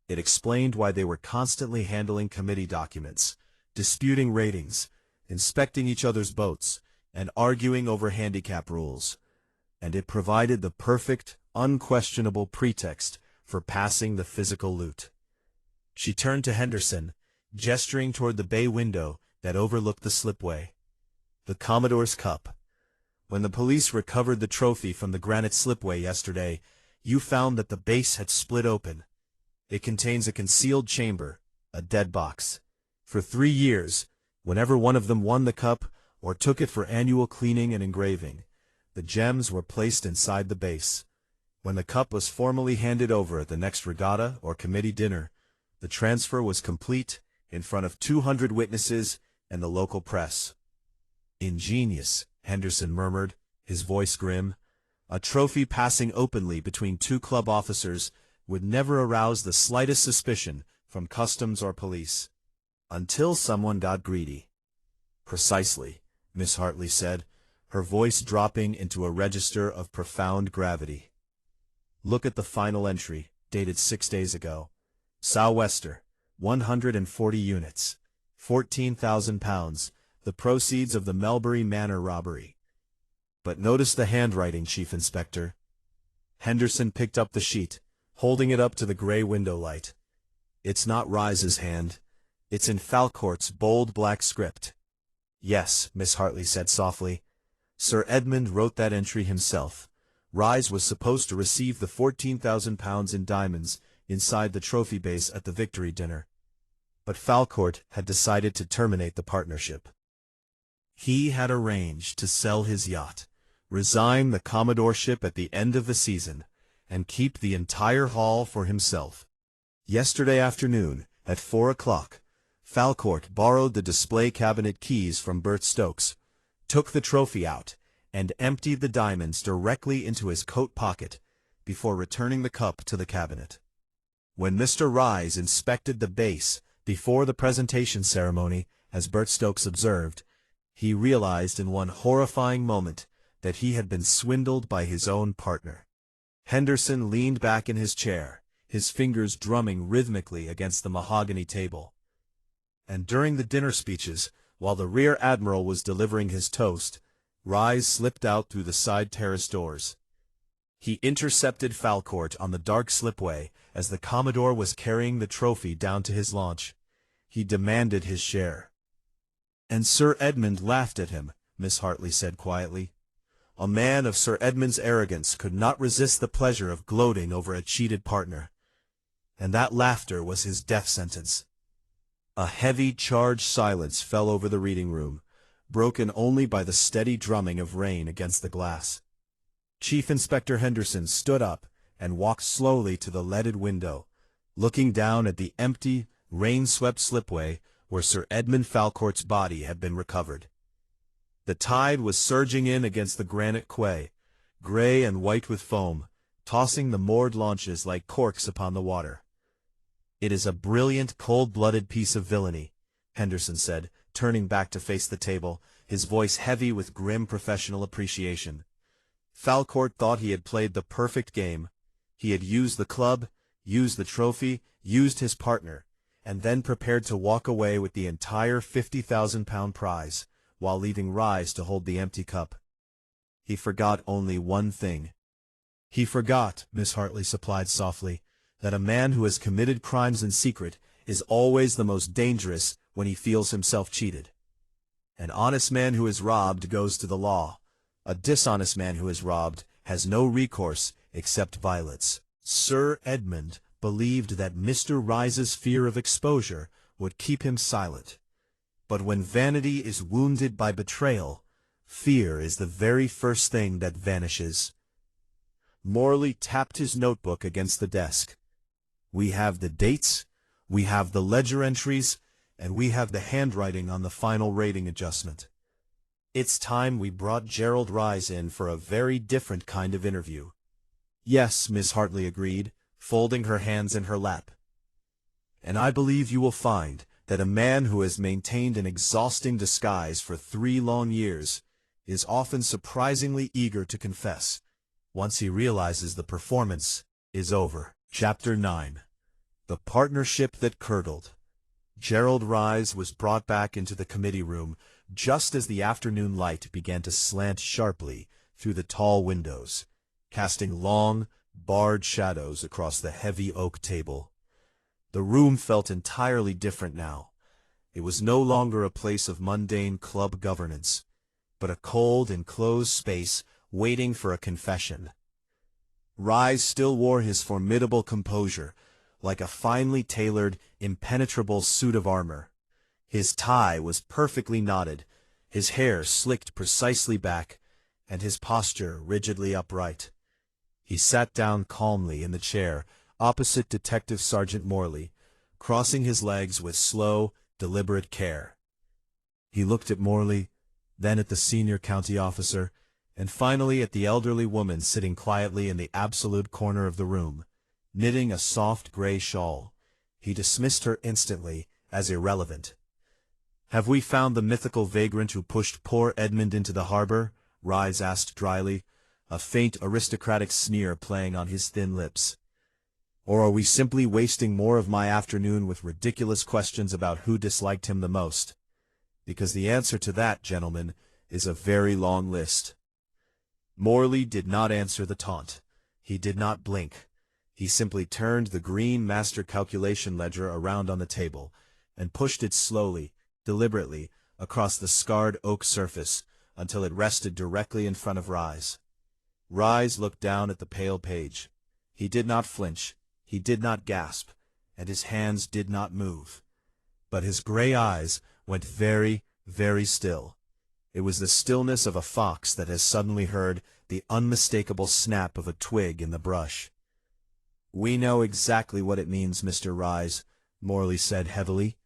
It explained why they were constantly handling committee documents, disputing ratings, inspecting each other's boats, and arguing over handicap rules. And it provided the perfect, unquestionable pretext for passing the physical loot. She turned to Henderson, gesturing toward the bay window that overlooked the slipway. The Commodore's cup. When the police recovered the trophy from the granite slipway yesterday, you found that the base had split open. It contains a concealed chamber, a dead box. For 3 years, whenever one of them won the cup or took it for annual cleaning and engraving, the gems were placed inside the base. When the cup was formally handed over at the next regatta or committee dinner, the transfer was complete in front of 200 witnesses and the local press. Ingenious, Henderson murmured, his voice grim. A trophy passing openly between 2 club officers would never arouse the slightest suspicion from customs or police. Until someone got greedy. Precisely, Miss Hartley said, her voice dropping into a register of profound gravity. Look at the final entry, dated 6 days ago. Sou'wester, 140 units, £14,000, the proceeds of the Melbury Manor robbery. But notice the handwriting, Chief Inspector. Henderson picked up the sheet, holding it up to the gray window light. It's not Rise's hand. It's in Falcourt's bold black script. Yes, Miss Hartley said softly. Sir Edmund wrote that entry himself. Rise was supposed to receive the £14,000 in diamonds inside the trophy base at the victory dinner. But Falcourt had decided to terminate the partnership. He had arranged to sell his yacht, resign the Commodoreship at the end of the season, and keep the entire haul for himself. Yesterday afternoon, at 4 o'clock, Falcourt borrowed the display cabinet keys from Bert Stokes, took the trophy out, and emptied the diamonds directly into his coat pocket before returning the cup to the cabinet. When Mr. Rise inspected the base before the presentation ceremony, as Bert Stokes observed, he realized in one horrifying moment that he had been swindled by his own partner. Henderson leaned back in his chair, his fingers drumming rhythmically against the mahogany table. And during the dinner speeches, while the rear admiral was delivering his toast, Rise slipped out through the side terrace doors. He intercepted Falcourt on the dark slipway as the Commodore was carrying the trophy down to his launch. He demanded his share. And Sir Edmund laughed at him, Miss Hartley said quietly. A man of Sir Edmund's arrogance could not resist the pleasure of gloating over a cheated partner. And that laughter was his death sentence. A heavy, charged silence fell over the reading room, broken only by the steady drumming of rain against the glass. Chief Inspector Henderson stood up and walked slowly to the leaded window, looking down at the empty, rain-swept slipway where Sir Edmund Falcourt's body had been recovered. The tide was surging in against the granite quay, gray and white with foam, tossing the moored launches like corks upon the water. "It is a brilliant, cold-blooded piece of villainy," Henderson said, turning back to face the table, his voice heavy with grim professional appreciation. Falcourt thought he had played the perfect game. He had used the club, used the trophy, used his partner, and then prepared to walk away with the entire £50,000 prize, while leaving Rise to hold the empty cup. He forgot only one thing. He forgot, Miss Hartley supplied softly, that a man who has committed crimes in secret is always the most dangerous when he feels himself cheated. An honest man who is robbed goes to the law. A dishonest man who is robbed has no recourse except violence. Sir Edmund believed that Mr. Rise's fear of exposure would keep him silent. But when vanity is wounded by betrayal, fear is the very first thing that vanishes. Morley tapped his notebook against the desk. We have the dates, we have the ledger entries, and we have the handwriting on the final rating adjustment. It's time we brought Gerald Rise in for a very different kind of interview. Yes, Miss Hartley agreed, folding her hands in her lap. And I believe you will find that a man who has maintained an exhausting disguise for 3 long years is often surprisingly eager to confess, once he realizes the performance is over. Chapter 9. The Partnership That Curdled. Gerald Rise was brought back into the committee room just as the afternoon light began to slant sharply through the tall windows, casting long, barred shadows across the heavy oak table. The room felt entirely different now. It was no longer a place of mundane club governance, but a cold, enclosed space waiting for a confession. Rise still wore his formidable composure, like a finely tailored, impenetrable suit of armor. His tie was perfectly knotted, his hair slicked precisely back, and his posture rigidly upright. He sat down calmly in the chair opposite Detective Sergeant Morley, crossing his legs with slow, deliberate care. He looked at Morley, then at the senior county officer, and finally at the elderly woman sitting quietly in the absolute corner of the room, knitting a soft gray shawl. He dismissed her instantly as irrelevant. "Have we found the mythical vagrant who pushed poor Edmund into the harbor?" Rise asked dryly, a faint aristocratic sneer playing on his thin lips. "Or are we simply wasting more of my afternoon with ridiculous questions about who disliked him the most? Because the answer to that, gentlemen, is a very long list." Morley did not answer the taunt. He did not blink. He simply turned the green master calculation ledger around on the table, and pushed it slowly, deliberately, across the scarred oak surface, until it rested directly in front of Rise. Rise looked down at the pale page. He did not flinch, he did not gasp, and his hands did not move. But his gray eyes went very, very still. It was the stillness of a fox that has suddenly heard the unmistakable snap of a twig in the brush. "We know exactly what it means, Mr. Rise," Morley said heavily,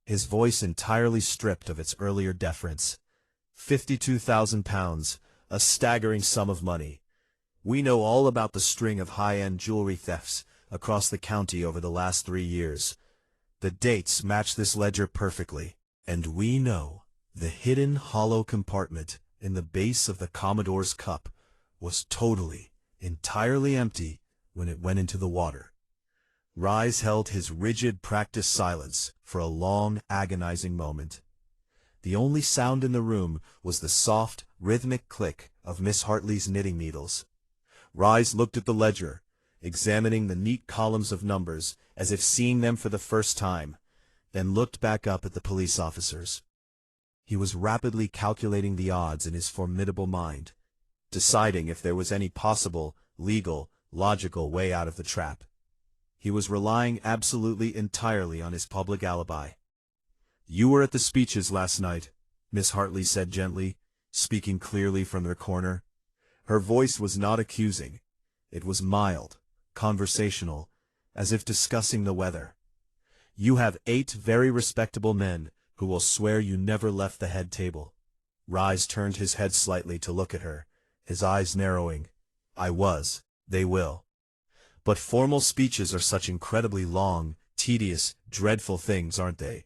his voice entirely stripped of its earlier deference. £52,000, a staggering sum of money. We know all about the string of high-end jewelry thefts across the county over the last 3 years. The dates match this ledger perfectly, and we know the hidden hollow compartment in the base of the Commodore's cup was totally, entirely empty when it went into the water. Rise held his rigid, practiced silence for a long, agonizing moment. The only sound in the room was the soft, rhythmic click of Miss Hartley's knitting needles. Rise looked at the ledger, examining the neat columns of numbers as if seeing them for the first time, then looked back up at the police officers. He was rapidly calculating the odds in his formidable mind, deciding if there was any possible, legal, logical way out of the trap. He was relying absolutely entirely on his public alibi. "You were at the speeches last night," Miss Hartley said gently, speaking clearly from their corner. Her voice was not accusing. It was mild, conversational, as if discussing the weather. "You have 8 very respectable men who will swear you never left the head table." Rise turned his head slightly to look at her, his eyes narrowing. "I was. They will. But formal speeches are such incredibly long, tedious, dreadful things, aren't they?"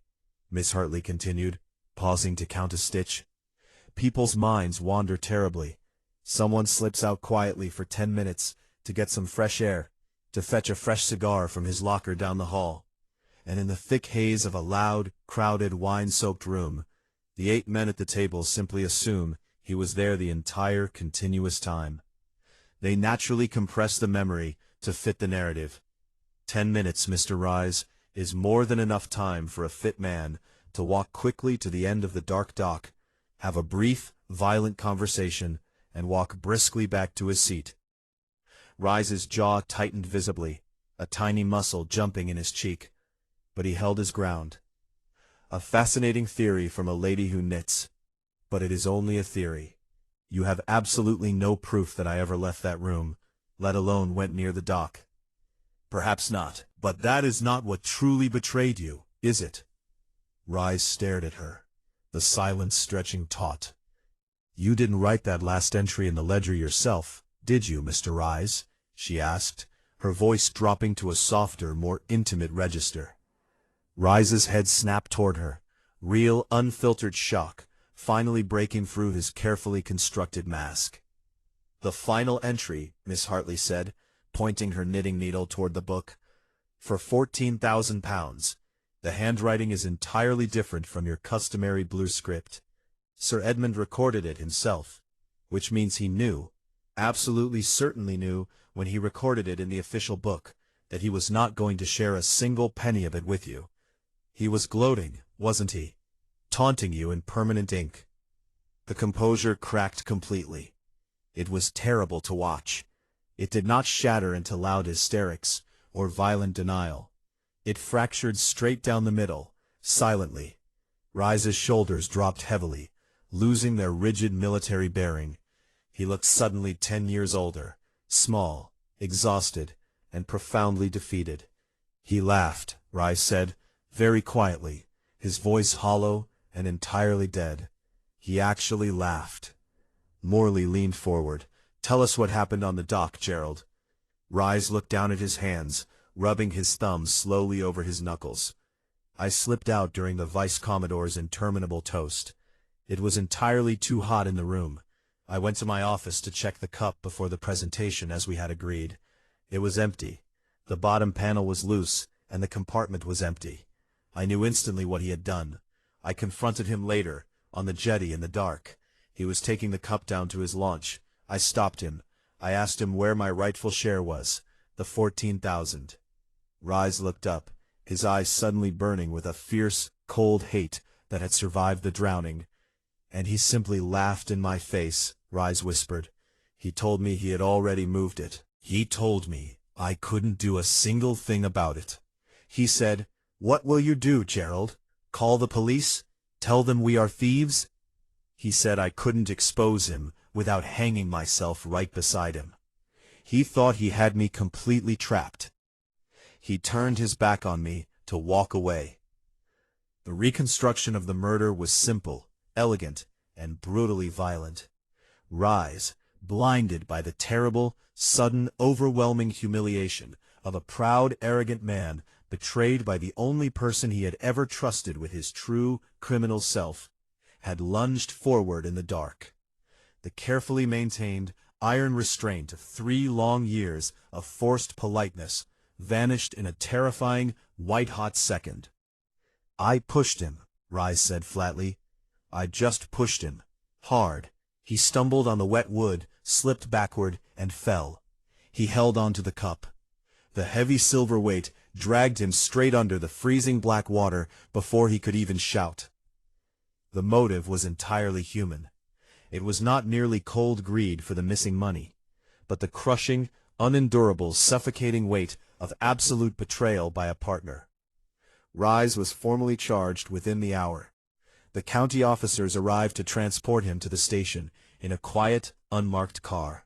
Miss Hartley continued, pausing to count a stitch. "People's minds wander terribly. Someone slips out quietly for 10 minutes to get some fresh air, to fetch a fresh cigar from his locker down the hall, and in the thick haze of a loud, crowded, wine-soaked room, the 8 men at the table simply assume he was there the entire continuous time. They naturally compress the memory to fit the narrative. 10 minutes, Mr. Rise, is more than enough time for a fit man to walk quickly to the end of the dark dock, have a brief, violent conversation, and walk briskly back to his seat. Rise's jaw tightened visibly, a tiny muscle jumping in his cheek, but he held his ground. A fascinating theory from a lady who knits, but it is only a theory. You have absolutely no proof that I ever left that room, let alone went near the dock. Perhaps not, but that is not what truly betrayed you, is it? Rise stared at her, the silence stretching taut. You didn't write that last entry in the ledger yourself, did you, Mr. Rise? She asked, her voice dropping to a softer, more intimate register. Rise's head snapped toward her, real, unfiltered shock, finally breaking through his carefully constructed mask. The final entry, Miss Hartley said, pointing her knitting needle toward the book. For £14,000. The handwriting is entirely different from your customary blue script. Sir Edmund recorded it himself, which means he knew, absolutely certainly knew, when he recorded it in the official book, that he was not going to share a single penny of it with you. He was gloating, wasn't he? Taunting you in permanent ink. The composure cracked completely. It was terrible to watch. It did not shatter into loud hysterics or violent denial. It fractured straight down the middle, silently. Rise's shoulders dropped heavily, losing their rigid military bearing. He looked suddenly 10 years older, small, exhausted, and profoundly defeated. He laughed, Rise said, very quietly, his voice hollow and entirely dead. He actually laughed. Morley leaned forward. Tell us what happened on the dock, Gerald. Rise looked down at his hands, rubbing his thumbs slowly over his knuckles. I slipped out during the Vice-Commodore's interminable toast. It was entirely too hot in the room. I went to my office to check the cup before the presentation as we had agreed. It was empty. The bottom panel was loose, and the compartment was empty. I knew instantly what he had done. I confronted him later, on the jetty in the dark. He was taking the cup down to his launch. I stopped him. I asked him where my rightful share was, the 14,000. Rise looked up, his eyes suddenly burning with a fierce, cold hate that had survived the drowning. And he simply laughed in my face, Rise whispered. He told me he had already moved it. He told me I couldn't do a single thing about it. He said, "What will you do, Gerald? Call the police? Tell them we are thieves?" He said I couldn't expose him without hanging myself right beside him. He thought he had me completely trapped. He turned his back on me to walk away. The reconstruction of the murder was simple, elegant, and brutally violent. Rise, blinded by the terrible, sudden, overwhelming humiliation of a proud, arrogant man betrayed by the only person he had ever trusted with his true, criminal self, had lunged forward in the dark. The carefully maintained, iron restraint of 3 long years of forced politeness vanished in a terrifying, white-hot second. "I pushed him," Rise said flatly. "I just pushed him. Hard." He stumbled on the wet wood, slipped backward, and fell. He held on to the cup. The heavy silver weight dragged him straight under the freezing black water before he could even shout. The motive was entirely human. It was not merely cold greed for the missing money, but the crushing, unendurable, suffocating weight of absolute betrayal by a partner. Rise was formally charged within the hour. The county officers arrived to transport him to the station in a quiet, unmarked car.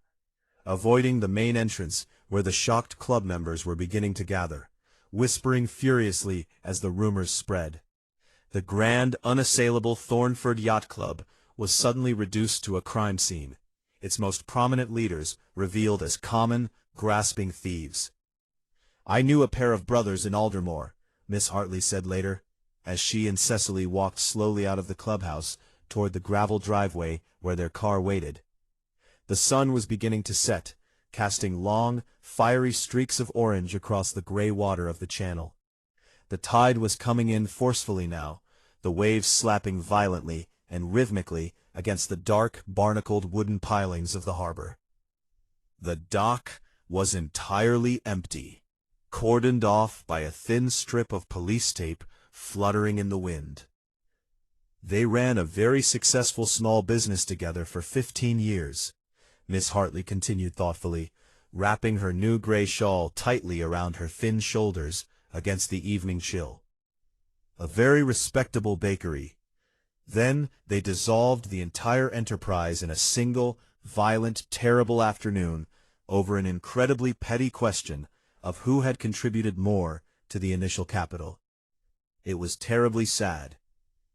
Avoiding the main entrance where the shocked club members were beginning to gather, whispering furiously as the rumors spread. The grand, unassailable Thornford Yacht Club was suddenly reduced to a crime scene, its most prominent leaders revealed as common, grasping thieves. "I knew a pair of brothers in Aldermore," Miss Hartley said later, as she and Cecily walked slowly out of the clubhouse toward the gravel driveway where their car waited. The sun was beginning to set, casting long, fiery streaks of orange across the gray water of the channel. The tide was coming in forcefully now, the waves slapping violently and rhythmically against the dark, barnacled wooden pilings of the harbor. The dock was entirely empty, cordoned off by a thin strip of police tape fluttering in the wind. They ran a very successful small business together for 15 years, Miss Hartley continued thoughtfully, wrapping her new gray shawl tightly around her thin shoulders against the evening chill. A very respectable bakery. Then they dissolved the entire enterprise in a single, violent, terrible afternoon over an incredibly petty question of who had contributed more to the initial capital. It was terribly sad,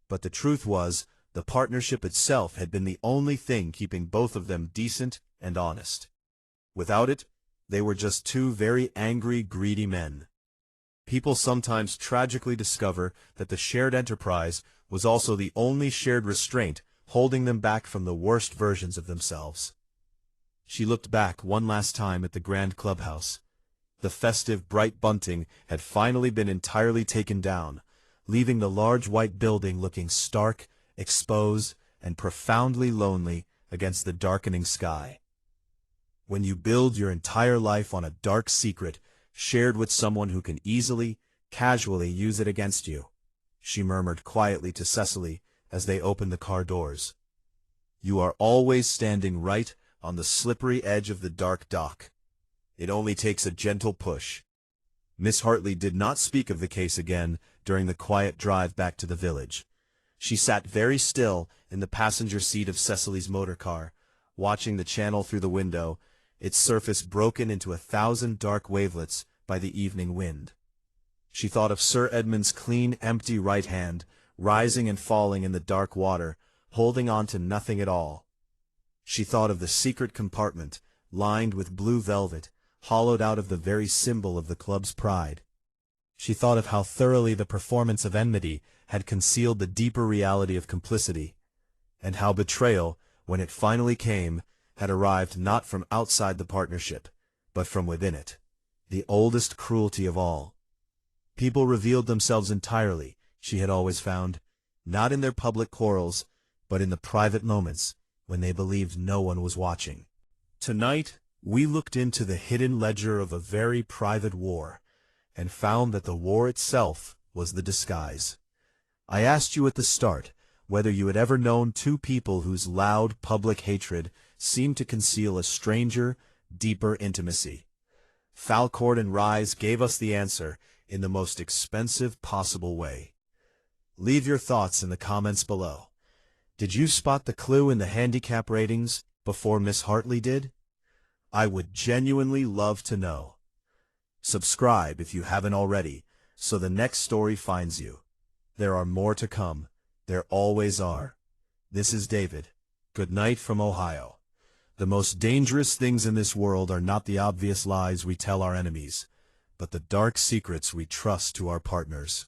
but the truth was, the partnership itself had been the only thing keeping both of them decent and honest. Without it, they were just two very angry, greedy men. People sometimes tragically discover that the shared enterprise was also the only shared restraint holding them back from the worst versions of themselves. She looked back one last time at the grand clubhouse. The festive, bright bunting had finally been entirely taken down, leaving the large white building looking stark, exposed, and profoundly lonely against the darkening sky. When you build your entire life on a dark secret shared with someone who can easily, casually use it against you, she murmured quietly to Cecily as they opened the car doors, you are always standing right on the slippery edge of the dark dock. It only takes a gentle push. Miss Hartley did not speak of the case again during the quiet drive back to the village. She sat very still in the passenger seat of Cecily's motor car, watching the channel through the window, its surface broken into 1,000 dark wavelets by the evening wind. She thought of Sir Edmund's clean, empty right hand, rising and falling in the dark water, holding on to nothing at all. She thought of the secret compartment, lined with blue velvet, hollowed out of the very symbol of the club's pride. She thought of how thoroughly the performance of enmity had concealed the deeper reality of complicity, and how betrayal, when it finally came, had arrived not from outside the partnership, but from within it, the oldest cruelty of all. People revealed themselves entirely, she had always found, not in their public quarrels, but in the private moments when they believed no one was watching. Tonight, we looked into the hidden ledger of a very private war, and found that the war itself was the disguise. I asked you at the start whether you had ever known two people whose loud public hatred seemed to conceal a stranger, deeper intimacy. Falcourt and Rise gave us the answer in the most expensive possible way. Leave your thoughts in the comments below. Did you spot the clue in the handicap ratings before Miss Hartley did? I would genuinely love to know. Subscribe if you haven't already, so the next story finds you. There are more to come. There always are. This is David. Good night from Ohio. The most dangerous things in this world are not the obvious lies we tell our enemies, but the dark secrets we trust to our partners.